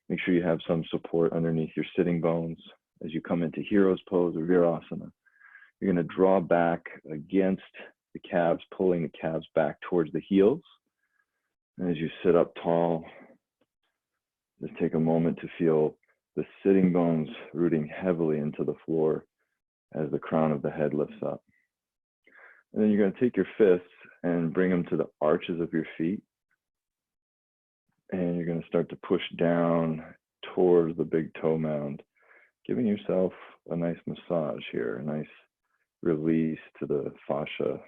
make sure you have some support underneath your sitting bones. As you come into Hero's Pose or Virasana, you're going to draw back against the calves, pulling the calves back towards the heels. And as you sit up tall, just take a moment to feel the sitting bones rooting heavily into the floor as the crown of the head lifts up. And then you're going to take your fists and bring them to the arches of your feet. And you're going to start to push down towards the big toe mound, giving yourself a nice massage here, a nice release to the fascia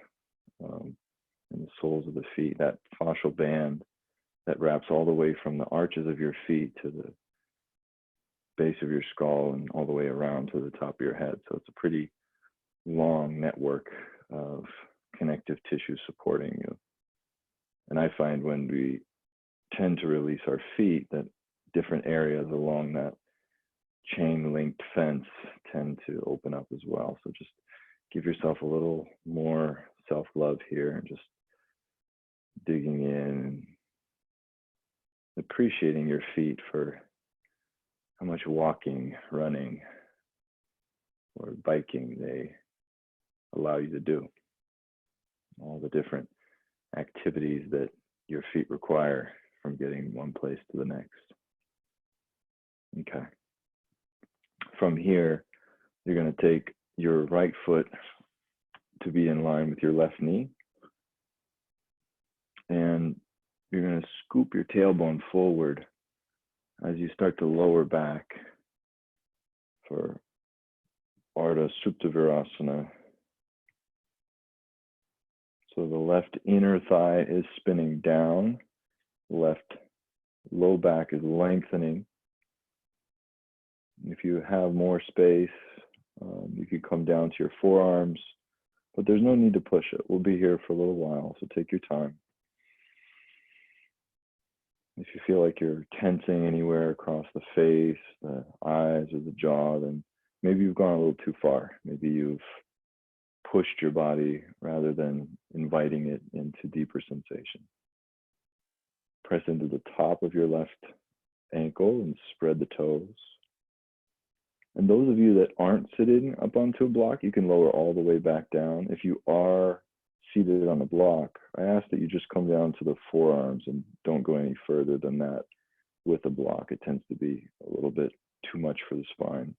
and the soles of the feet, that fascial band that wraps all the way from the arches of your feet to the base of your skull and all the way around to the top of your head. So it's a pretty long network of connective tissue supporting you. And I find when we tend to release our feet, that different areas along that chain linked fence tend to open up as well. So just give yourself a little more self-love here and just digging in, appreciating your feet for how much walking, running, or biking they allow you to do. All the different activities that your feet require from getting one place to the next. Okay. From here, you're going to take your right foot to be in line with your left knee. And you're going to scoop your tailbone forward as you start to lower back for Ardha Supta Virasana. So the left inner thigh is spinning down, left low back is lengthening. If you have more space, you can come down to your forearms, but there's no need to push it. We'll be here for a little while, so take your time. If you feel like you're tensing anywhere across the face, the eyes, or the jaw, then maybe you've gone a little too far. Maybe you've pushed your body rather than inviting it into deeper sensation. Press into the top of your left ankle and spread the toes. And those of you that aren't sitting up onto a block, you can lower all the way back down. If you are seated on a block, I ask that you just come down to the forearms and don't go any further than that with a block. It tends to be a little bit too much for the spine.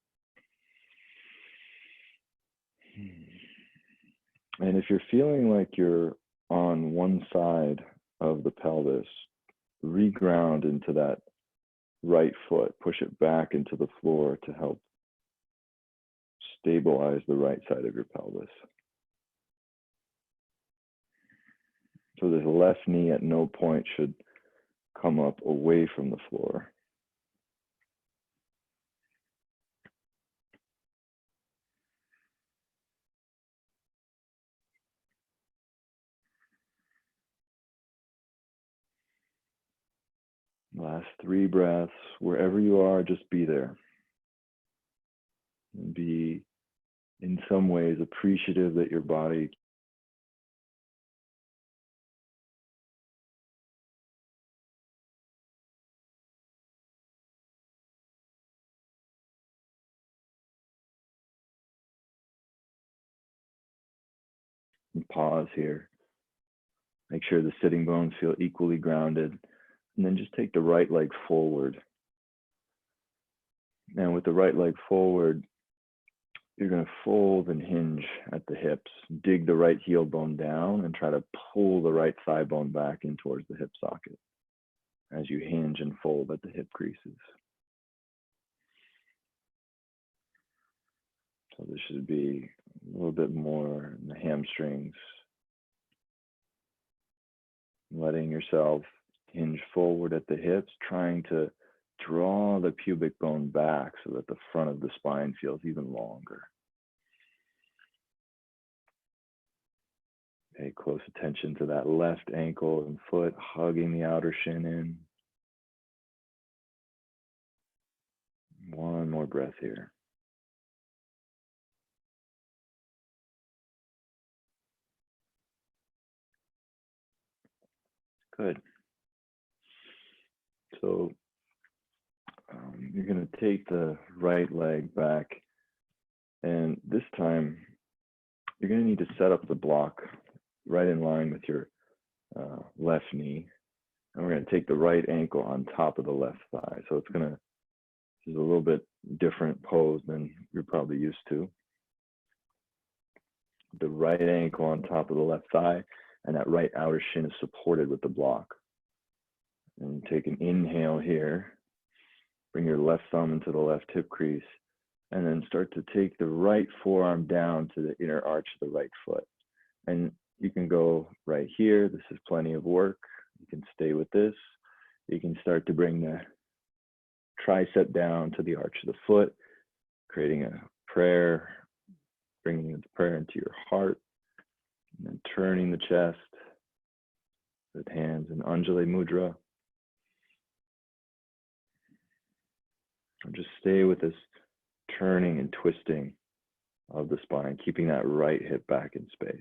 And if you're feeling like you're on one side of the pelvis, reground into that right foot, push it back into the floor to help stabilize the right side of your pelvis. So this left knee at no point should come up away from the floor. Last 3 breaths, wherever you are, just be there. And be in some ways appreciative that your body and pause here. Make sure the sitting bones feel equally grounded. And then just take the right leg forward. And with the right leg forward, you're going to fold and hinge at the hips, dig the right heel bone down, and try to pull the right thigh bone back in towards the hip socket as you hinge and fold at the hip creases. So this should be a little bit more in the hamstrings, letting yourself hinge forward at the hips, trying to draw the pubic bone back so that the front of the spine feels even longer. Pay close attention to that left ankle and foot, hugging the outer shin in. One more breath here. Good. So you're going to take the right leg back, and this time you're going to need to set up the block right in line with your left knee, and we're going to take the right ankle on top of the left thigh. So it's going to, this is a little bit different pose than you're probably used to. The right ankle on top of the left thigh, and that right outer shin is supported with the block. And take an inhale here. Bring your left thumb into the left hip crease, and then start to take the right forearm down to the inner arch of the right foot. And you can go right here. This is plenty of work. You can stay with this. You can start to bring the tricep down to the arch of the foot, creating a prayer, bringing the prayer into your heart, and then turning the chest with hands in Anjali Mudra. And just stay with this turning and twisting of the spine, keeping that right hip back in space.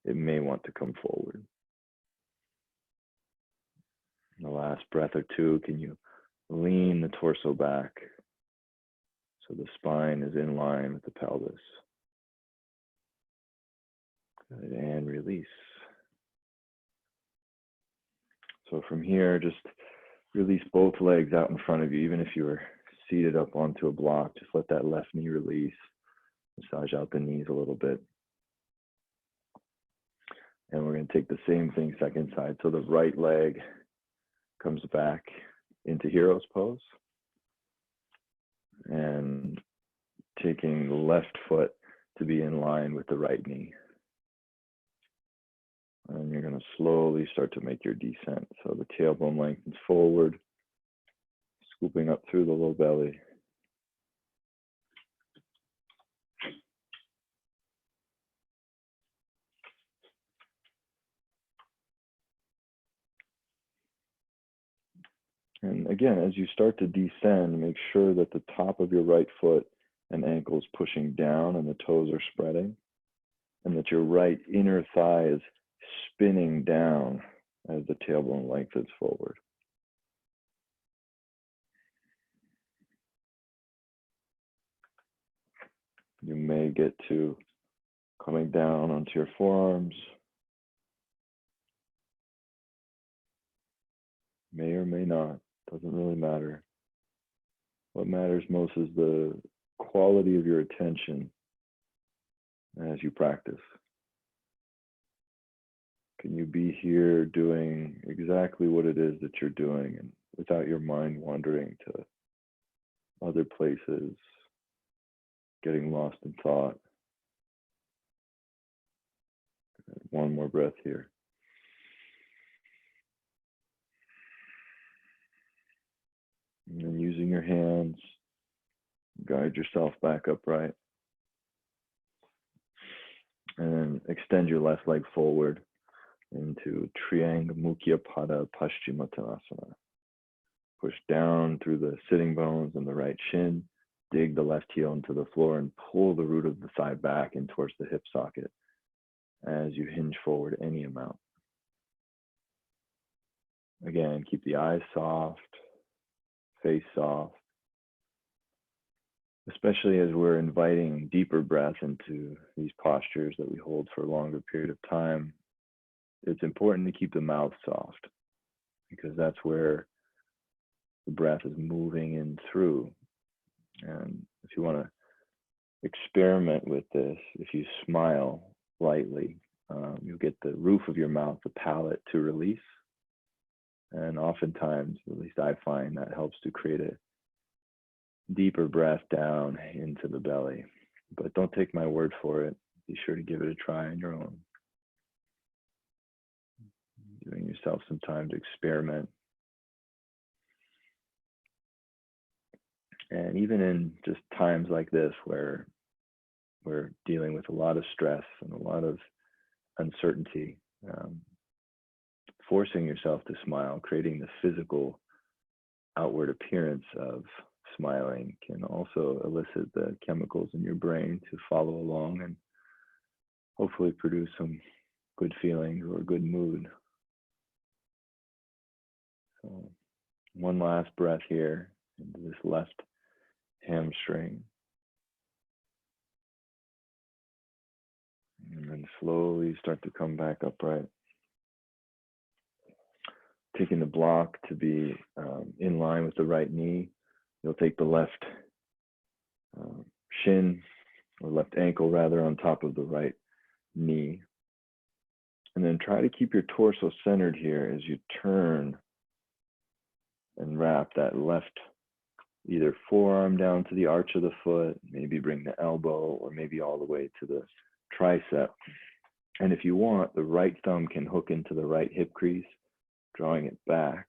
It may want to come forward. In the last breath or two, can you lean the torso back so the spine is in line with the pelvis? Good, and release. So from here, just release both legs out in front of you. Even if you were seated up onto a block, just let that left knee release. Massage out the knees a little bit. And we're going to take the same thing second side. So the right leg comes back into hero's pose. And taking the left foot to be in line with the right knee. And you're going to slowly start to make your descent. So the tailbone lengthens forward, scooping up through the low belly. And again, as you start to descend, make sure that the top of your right foot and ankle is pushing down and the toes are spreading, and that your right inner thigh is spinning down as the tailbone lengthens forward. You may get to coming down onto your forearms. May or may not, doesn't really matter. What matters most is the quality of your attention as you practice. Can you be here doing exactly what it is that you're doing, and without your mind wandering to other places, getting lost in thought? One more breath here. And then using your hands, guide yourself back upright. And then extend your left leg forward into Trianga Mukha Pada Paschimottanasana. Push down through the sitting bones and the right shin. Dig the left heel into the floor and pull the root of the thigh back in towards the hip socket as you hinge forward any amount. Again, keep the eyes soft, face soft, especially as we're inviting deeper breath into these postures that we hold for a longer period of time. It's important to keep the mouth soft, because that's where the breath is moving in through. And if you want to experiment with this, if you smile lightly, you'll get the roof of your mouth, the palate, to release. And oftentimes, at least I find, that helps to create a deeper breath down into the belly. But don't take my word for it. Be sure to give it a try on your own. Giving yourself some time to experiment. And even in just times like this where we're dealing with a lot of stress and a lot of uncertainty, forcing yourself to smile, creating the physical outward appearance of smiling can also elicit the chemicals in your brain to follow along and hopefully produce some good feelings or a good mood. So one last breath here into this left hamstring. And then slowly start to come back upright. Taking the block to be in line with the right knee. You'll take the left shin, or left ankle rather, on top of the right knee. And then try to keep your torso centered here as you turn and wrap that left either forearm down to the arch of the foot, maybe bring the elbow, or maybe all the way to the tricep. And if you want, the right thumb can hook into the right hip crease, drawing it back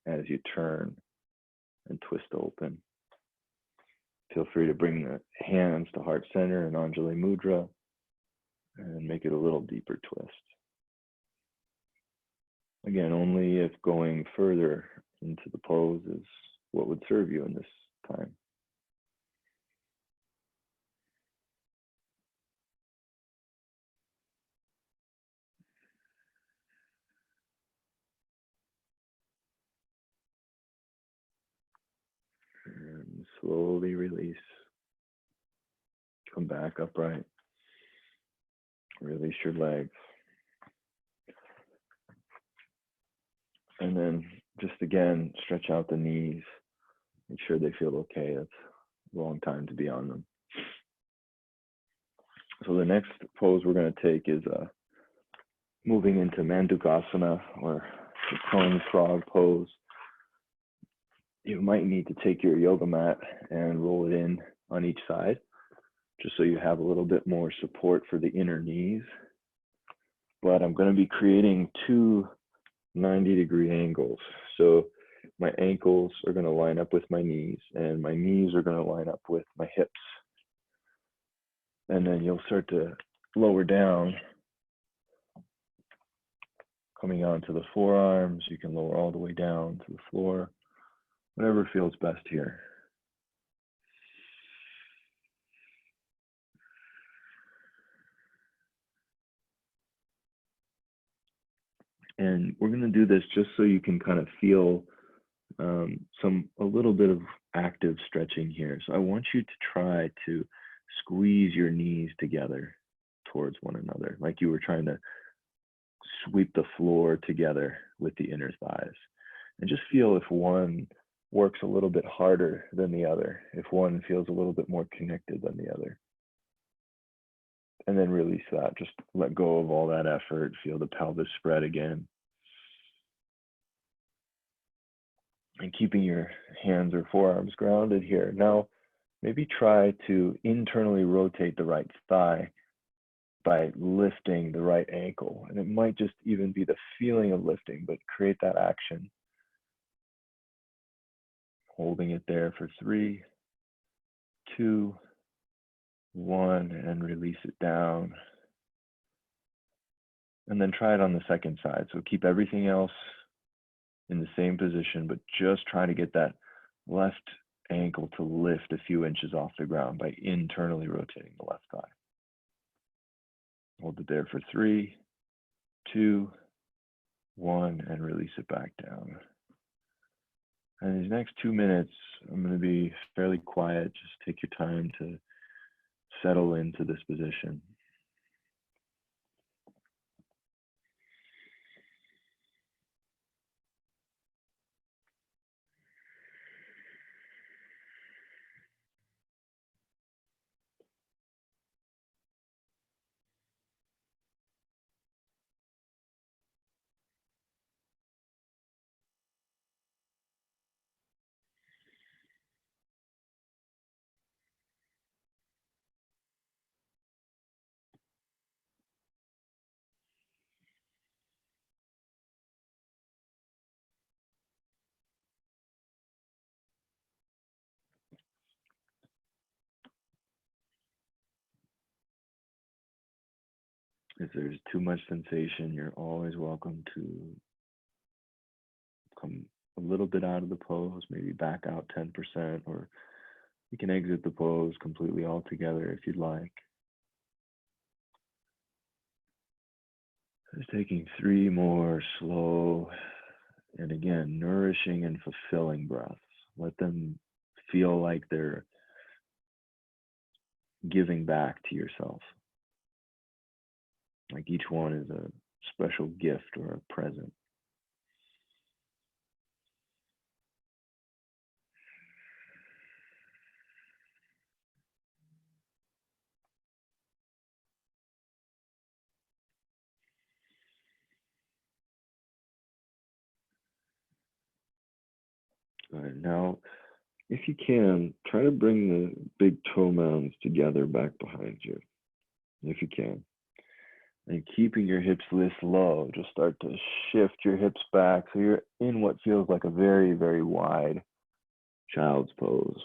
as you turn and twist open. Feel free to bring the hands to heart center in Anjali Mudra and make it a little deeper twist. Again, only if going further into the pose is what would serve you in this time. And slowly release. Come back upright. Release your legs. And then just again, stretch out the knees. Make sure they feel okay. It's a long time to be on them. So the next pose we're going to take is moving into Mandukasana, or the prone frog pose. You might need to take your yoga mat and roll it in on each side, just so you have a little bit more support for the inner knees. But I'm going to be creating two 90-degree angles. So my ankles are going to line up with my knees, and my knees are going to line up with my hips. And then you'll start to lower down, coming onto the forearms. You can lower all the way down to the floor, whatever feels best here. And we're going to do this just so you can kind of feel a little bit of active stretching here. So I want you to try to squeeze your knees together towards one another, like you were trying to sweep the floor together with the inner thighs. And just feel if one works a little bit harder than the other, if one feels a little bit more connected than the other. And then release that. Just let go of all that effort. Feel the pelvis spread again. And keeping your hands or forearms grounded here. Now, maybe try to internally rotate the right thigh by lifting the right ankle. And it might just even be the feeling of lifting, but create that action. Holding it there for 3, 2, 1, and release it down. And then try it on the second side. So keep everything else in the same position, but just try to get that left ankle to lift a few inches off the ground by internally rotating the left thigh. Hold it there for 3, 2, 1, and release it back down. And these next 2 minutes, I'm going to be fairly quiet. Just take your time to settle into this position. If there's too much sensation, you're always welcome to come a little bit out of the pose, maybe back out 10%, or you can exit the pose completely altogether if you'd like. Just taking 3 more slow and again, nourishing and fulfilling breaths. Let them feel like they're giving back to yourself. Like each one is a special gift or a present. All right, now, if you can, try to bring the big toe mounds together back behind you, if you can. And keeping your hips this low, just start to shift your hips back so you're in what feels like a very, very wide child's pose.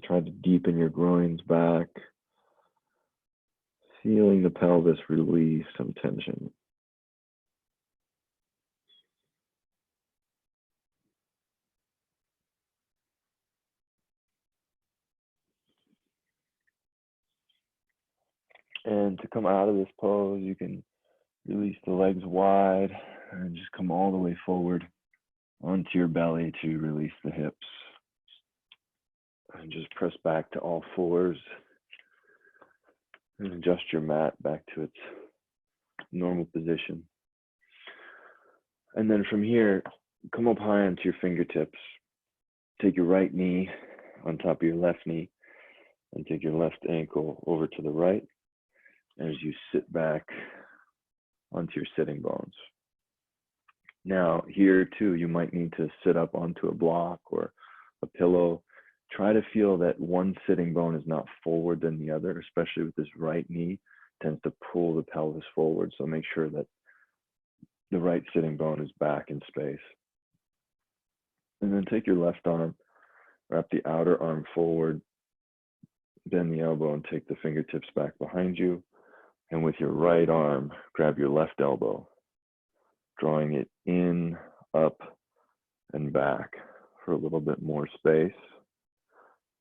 Try to deepen your groins back, feeling the pelvis release some tension. And to come out of this pose, you can release the legs wide and just come all the way forward onto your belly to release the hips. And just press back to all fours and adjust your mat back to its normal position. And then from here, come up high onto your fingertips. Take your right knee on top of your left knee and take your left ankle over to the right as you sit back onto your sitting bones. Now, here too, you might need to sit up onto a block or a pillow. Try to feel that one sitting bone is not forward than the other, especially with this right knee, tends to pull the pelvis forward. So make sure that the right sitting bone is back in space. And then take your left arm, wrap the outer arm forward, bend the elbow and take the fingertips back behind you. And with your right arm, grab your left elbow, drawing it in, up, and back for a little bit more space.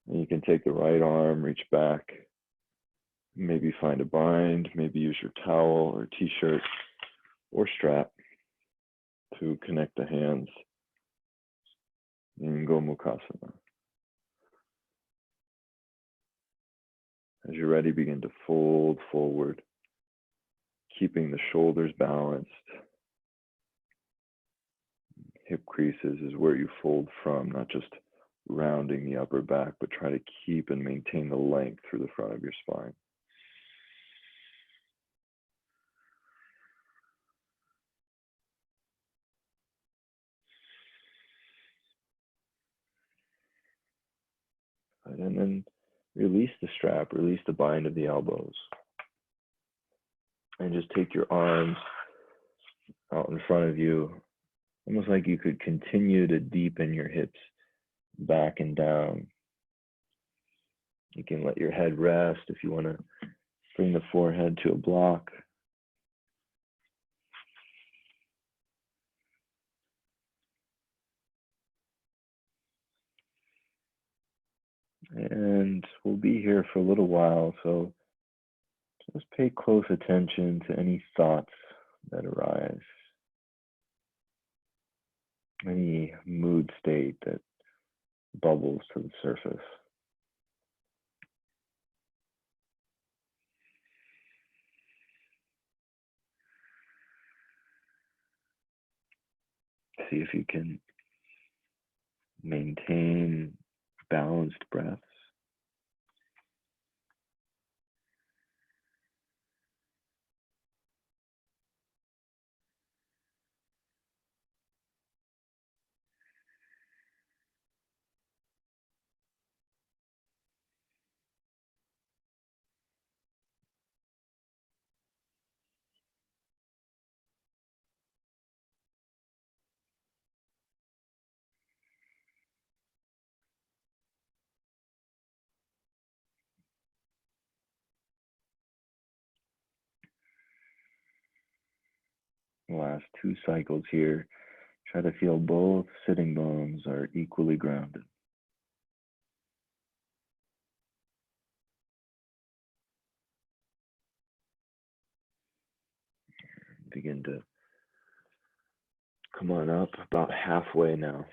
And you can take the right arm, reach back, maybe find a bind, maybe use your towel or t-shirt or strap to connect the hands in Gomukhasana. As you're ready, begin to fold forward, keeping the shoulders balanced. Hip creases is where you fold from, not just rounding the upper back, but try to keep and maintain the length through the front of your spine. And then release the strap, release the bind of the elbows. And just take your arms out in front of you, almost like you could continue to deepen your hips back and down. You can let your head rest if you want to bring the forehead to a block. And we'll be here for a little while, so just pay close attention to any thoughts that arise, any mood state that bubbles to the surface. See if you can maintain balanced breaths. last 2 cycles here. Try to feel both sitting bones are equally grounded. Begin to come on up about halfway now.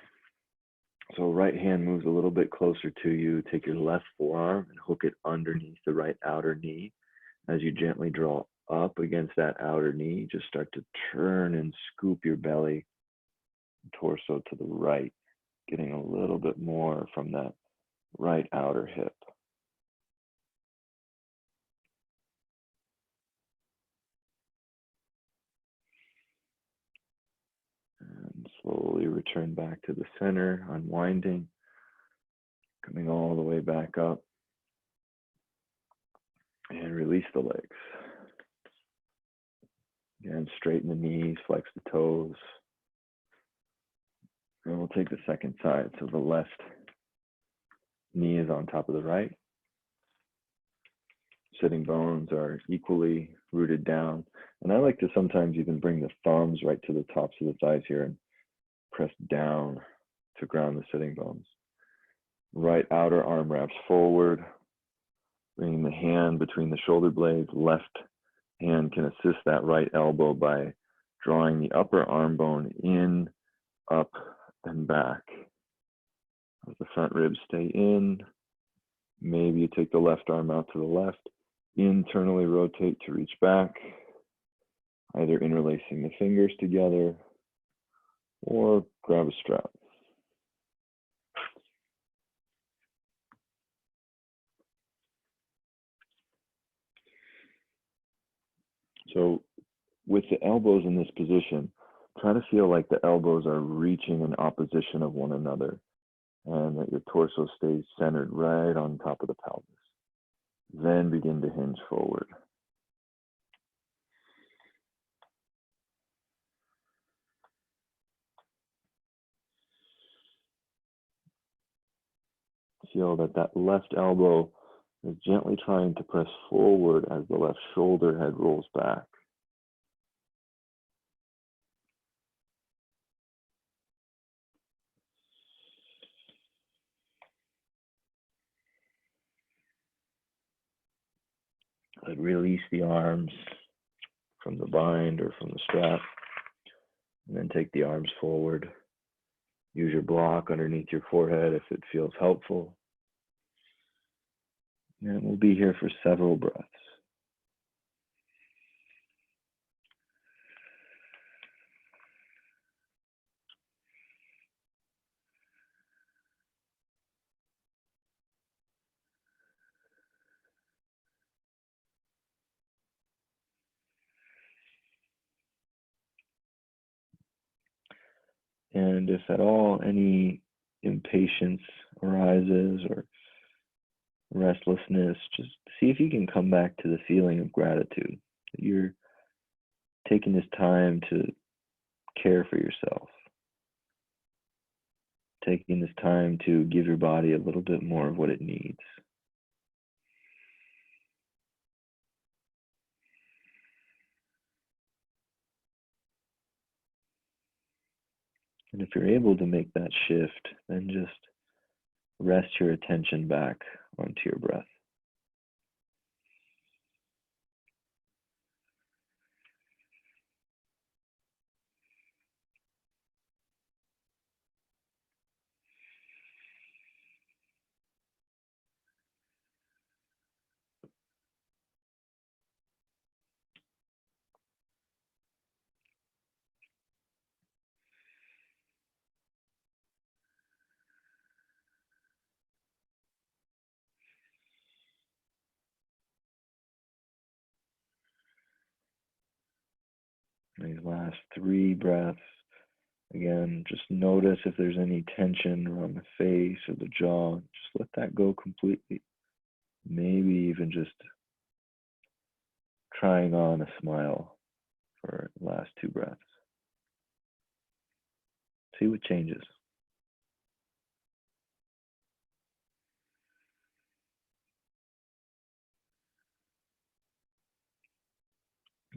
So right hand moves a little bit closer to you. Take your left forearm and hook it underneath the right outer knee. As you gently draw up against that outer knee, just start to turn and scoop your belly and torso to the right, getting a little bit more from that right outer hip. And slowly return back to the center, unwinding, coming all the way back up. And release the legs. Again, straighten the knees, flex the toes. And we'll take the second side. So the left knee is on top of the right. Sitting bones are equally rooted down. And I like to sometimes even bring the thumbs right to the tops of the thighs here and press down to ground the sitting bones. Right outer arm wraps forward, bringing the hand between the shoulder blades. Left hand can assist that right elbow by drawing the upper arm bone in, up, and back. As the front ribs stay in, maybe you take the left arm out to the left, internally rotate to reach back, either interlacing the fingers together or grab a strap. So with the elbows in this position, try to feel like the elbows are reaching in opposition of one another and that your torso stays centered right on top of the pelvis. Then begin to hinge forward. Feel that that left elbow is gently trying to press forward as the left shoulder head rolls back. But release the arms from the bind or from the strap, and then take the arms forward. Use your block underneath your forehead if it feels helpful. And we'll be here for several breaths. And if at all any impatience arises or restlessness, just see if you can come back to the feeling of gratitude. That you're taking this time to care for yourself, taking this time to give your body a little bit more of what it needs. And if you're able to make that shift, then just rest your attention back onto your breath. These last 3 breaths, again, just notice if there's any tension around the face or the jaw. Just let that go completely. Maybe even just trying on a smile for the last 2 breaths. See what changes.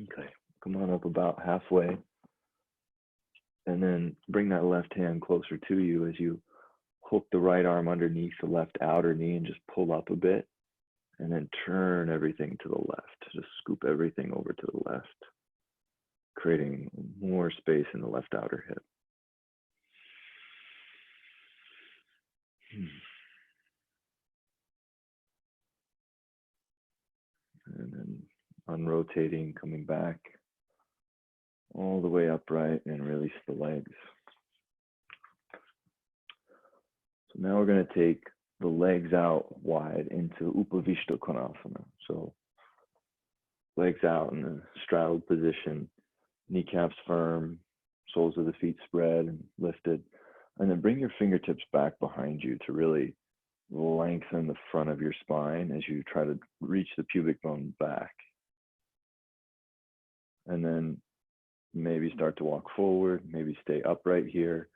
Okay, come on up about halfway. And then bring that left hand closer to you as you hook the right arm underneath the left outer knee and just pull up a bit. And then turn everything to the left. Just scoop everything over to the left, creating more space in the left outer hip. And then unrotating, coming back all the way upright and release the legs. So now we're going to take the legs out wide into Upavishta Konasana. So legs out in a straddled position, kneecaps firm, soles of the feet spread and lifted. And then bring your fingertips back behind you to really lengthen the front of your spine as you try to reach the pubic bone back. And then maybe start to walk forward, maybe stay upright here.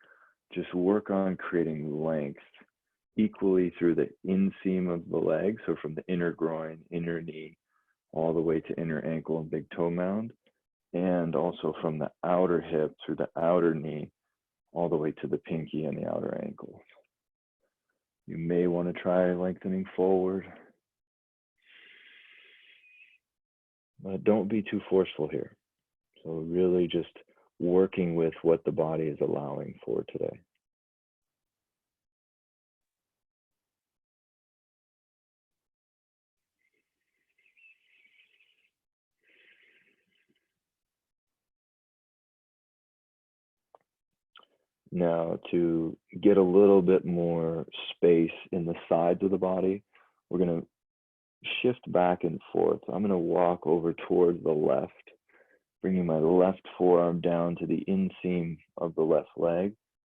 Just work on creating length equally through the inseam of the leg, so from the inner groin, inner knee, all the way to inner ankle and big toe mound, and also from the outer hip through the outer knee, all the way to the pinky and the outer ankle. You may want to try lengthening forward, but don't be too forceful here. So really just working with what the body is allowing for today. Now, to get a little bit more space in the sides of the body, we're going to shift back and forth. I'm going to walk over towards the left, bringing my left forearm down to the inseam of the left leg,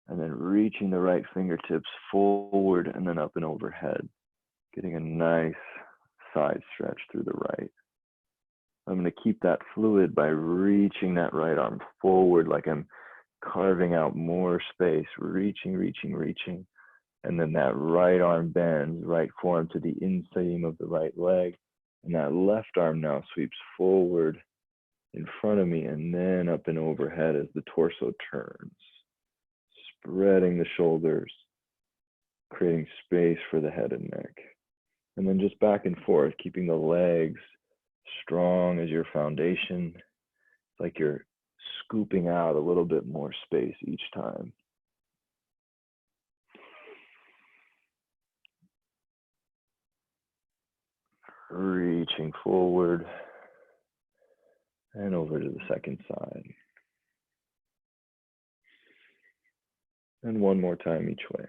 and then reaching the right fingertips forward and then up and overhead, getting a nice side stretch through the right. I'm going to keep that fluid by reaching that right arm forward like I'm carving out more space, reaching, and then that right arm bends, right forearm to the inseam of the right leg, and that left arm now sweeps forward in front of me and then up and overhead as the torso turns, spreading the shoulders, creating space for the head and neck. And then just back and forth, keeping the legs strong as your foundation. It's like you're scooping out a little bit more space each time. Reaching forward and over to the second side. And one more time each way.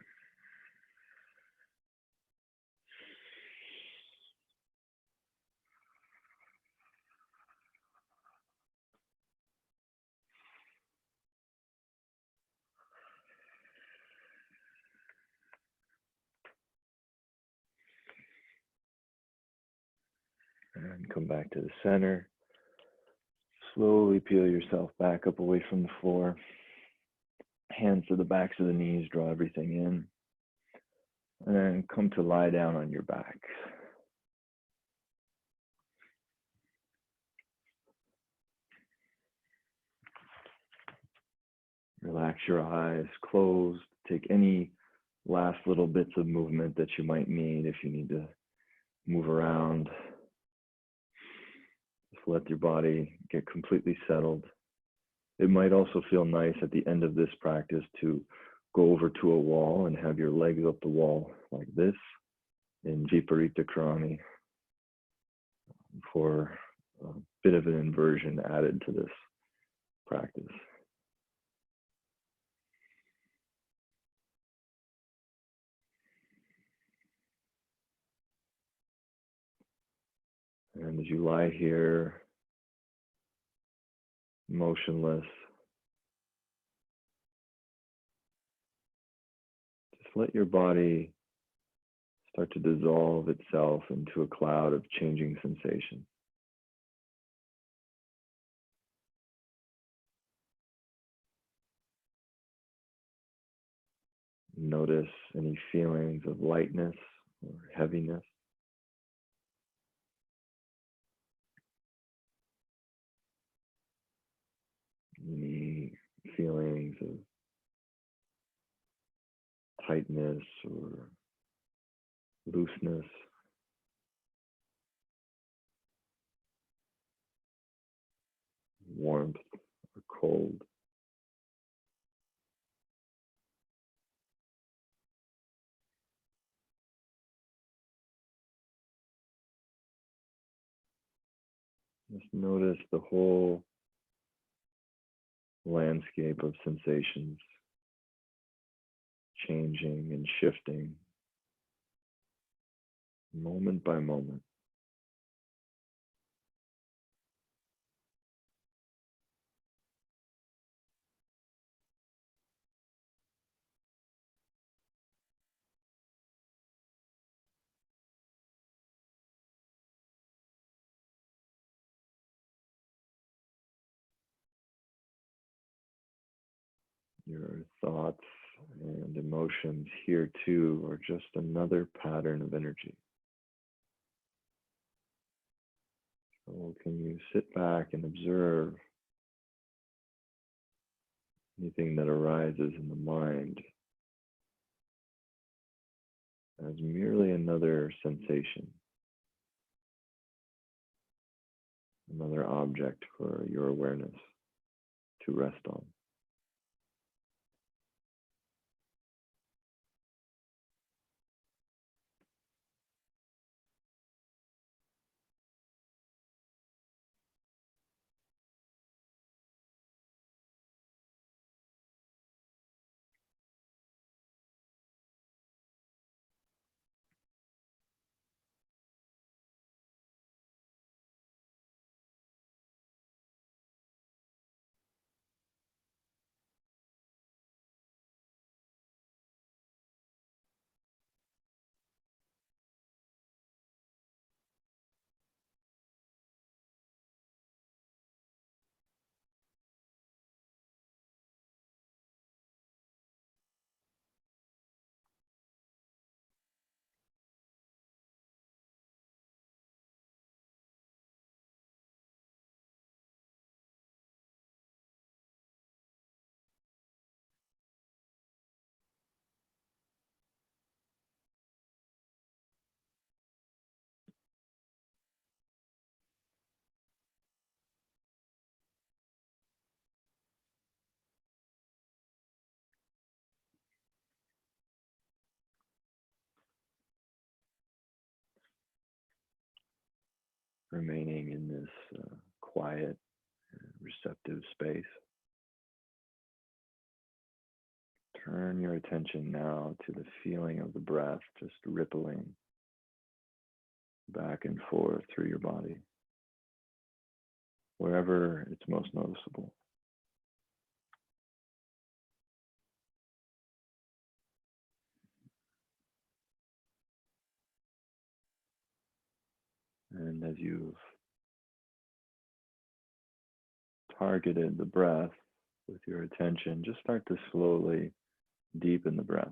And come back to the center. Slowly peel yourself back up away from the floor. Hands to the backs of the knees, draw everything in. And then come to lie down on your back. Relax your eyes, closed. Take any last little bits of movement that you might need if you need to move around. Just let your body get completely settled. It might also feel nice at the end of this practice to go over to a wall and have your legs up the wall like this in Viparita Karani for a bit of an inversion added to this practice. And as you lie here, motionless, just let your body start to dissolve itself into a cloud of changing sensation. Notice any feelings of lightness or heaviness. Any feelings of tightness or looseness. Warmth or cold. Just notice the whole landscape of sensations changing and shifting moment by moment. Your thoughts and emotions here too are just another pattern of energy. So can you sit back and observe anything that arises in the mind as merely another sensation, another object for your awareness to rest on. Remaining in this quiet, receptive space. Turn your attention now to the feeling of the breath just rippling back and forth through your body, wherever it's most noticeable. And as you've targeted the breath with your attention, just start to slowly deepen the breath.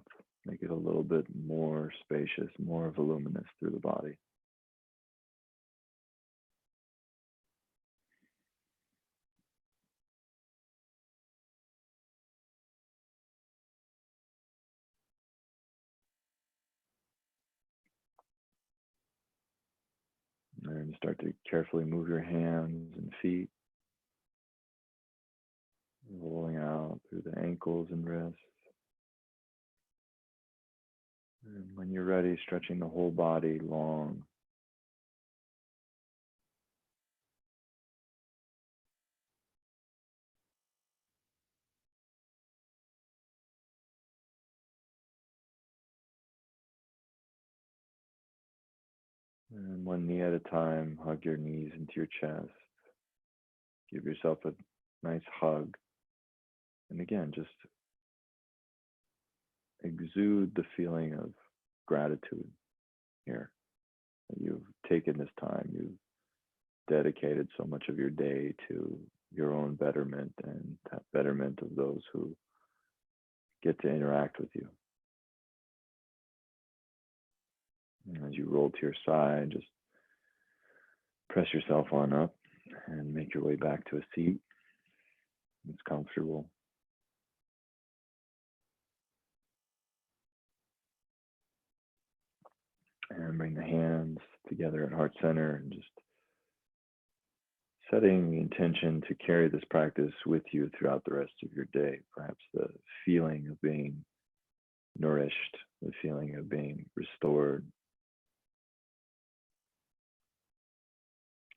Make it a little bit more spacious, more voluminous through the body. And start to carefully move your hands and feet, rolling out through the ankles and wrists. And when you're ready, stretching the whole body long. And one knee at a time, hug your knees into your chest. Give yourself a nice hug. And again, just exude the feeling of gratitude here. You've taken this time, you've dedicated so much of your day to your own betterment and that betterment of those who get to interact with you. And as you roll to your side, just press yourself on up and make your way back to a seat that's comfortable. And bring the hands together at heart center and just setting the intention to carry this practice with you throughout the rest of your day. Perhaps the feeling of being nourished, the feeling of being restored.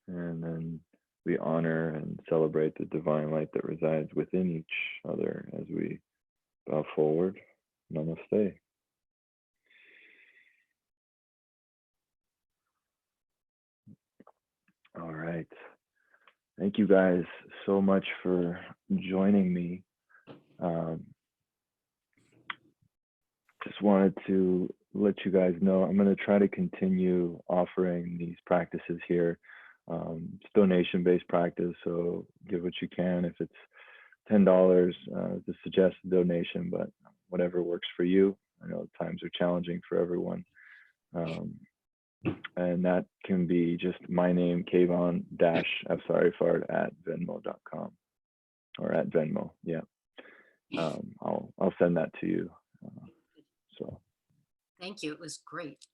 And then we honor and celebrate the divine light that resides within each other as we bow forward. Namaste. All right. Thank you guys so much for joining me. Just wanted to let you guys know I'm going to try to continue offering these practices here. It's donation-based practice, so give what you can. If it's $10, the suggested donation, but whatever works for you. I know times are challenging for everyone. And that can be just my name, Kayvon Fard at Venmo.com or at Venmo. Yeah. I'll send that to you. So thank you. It was great.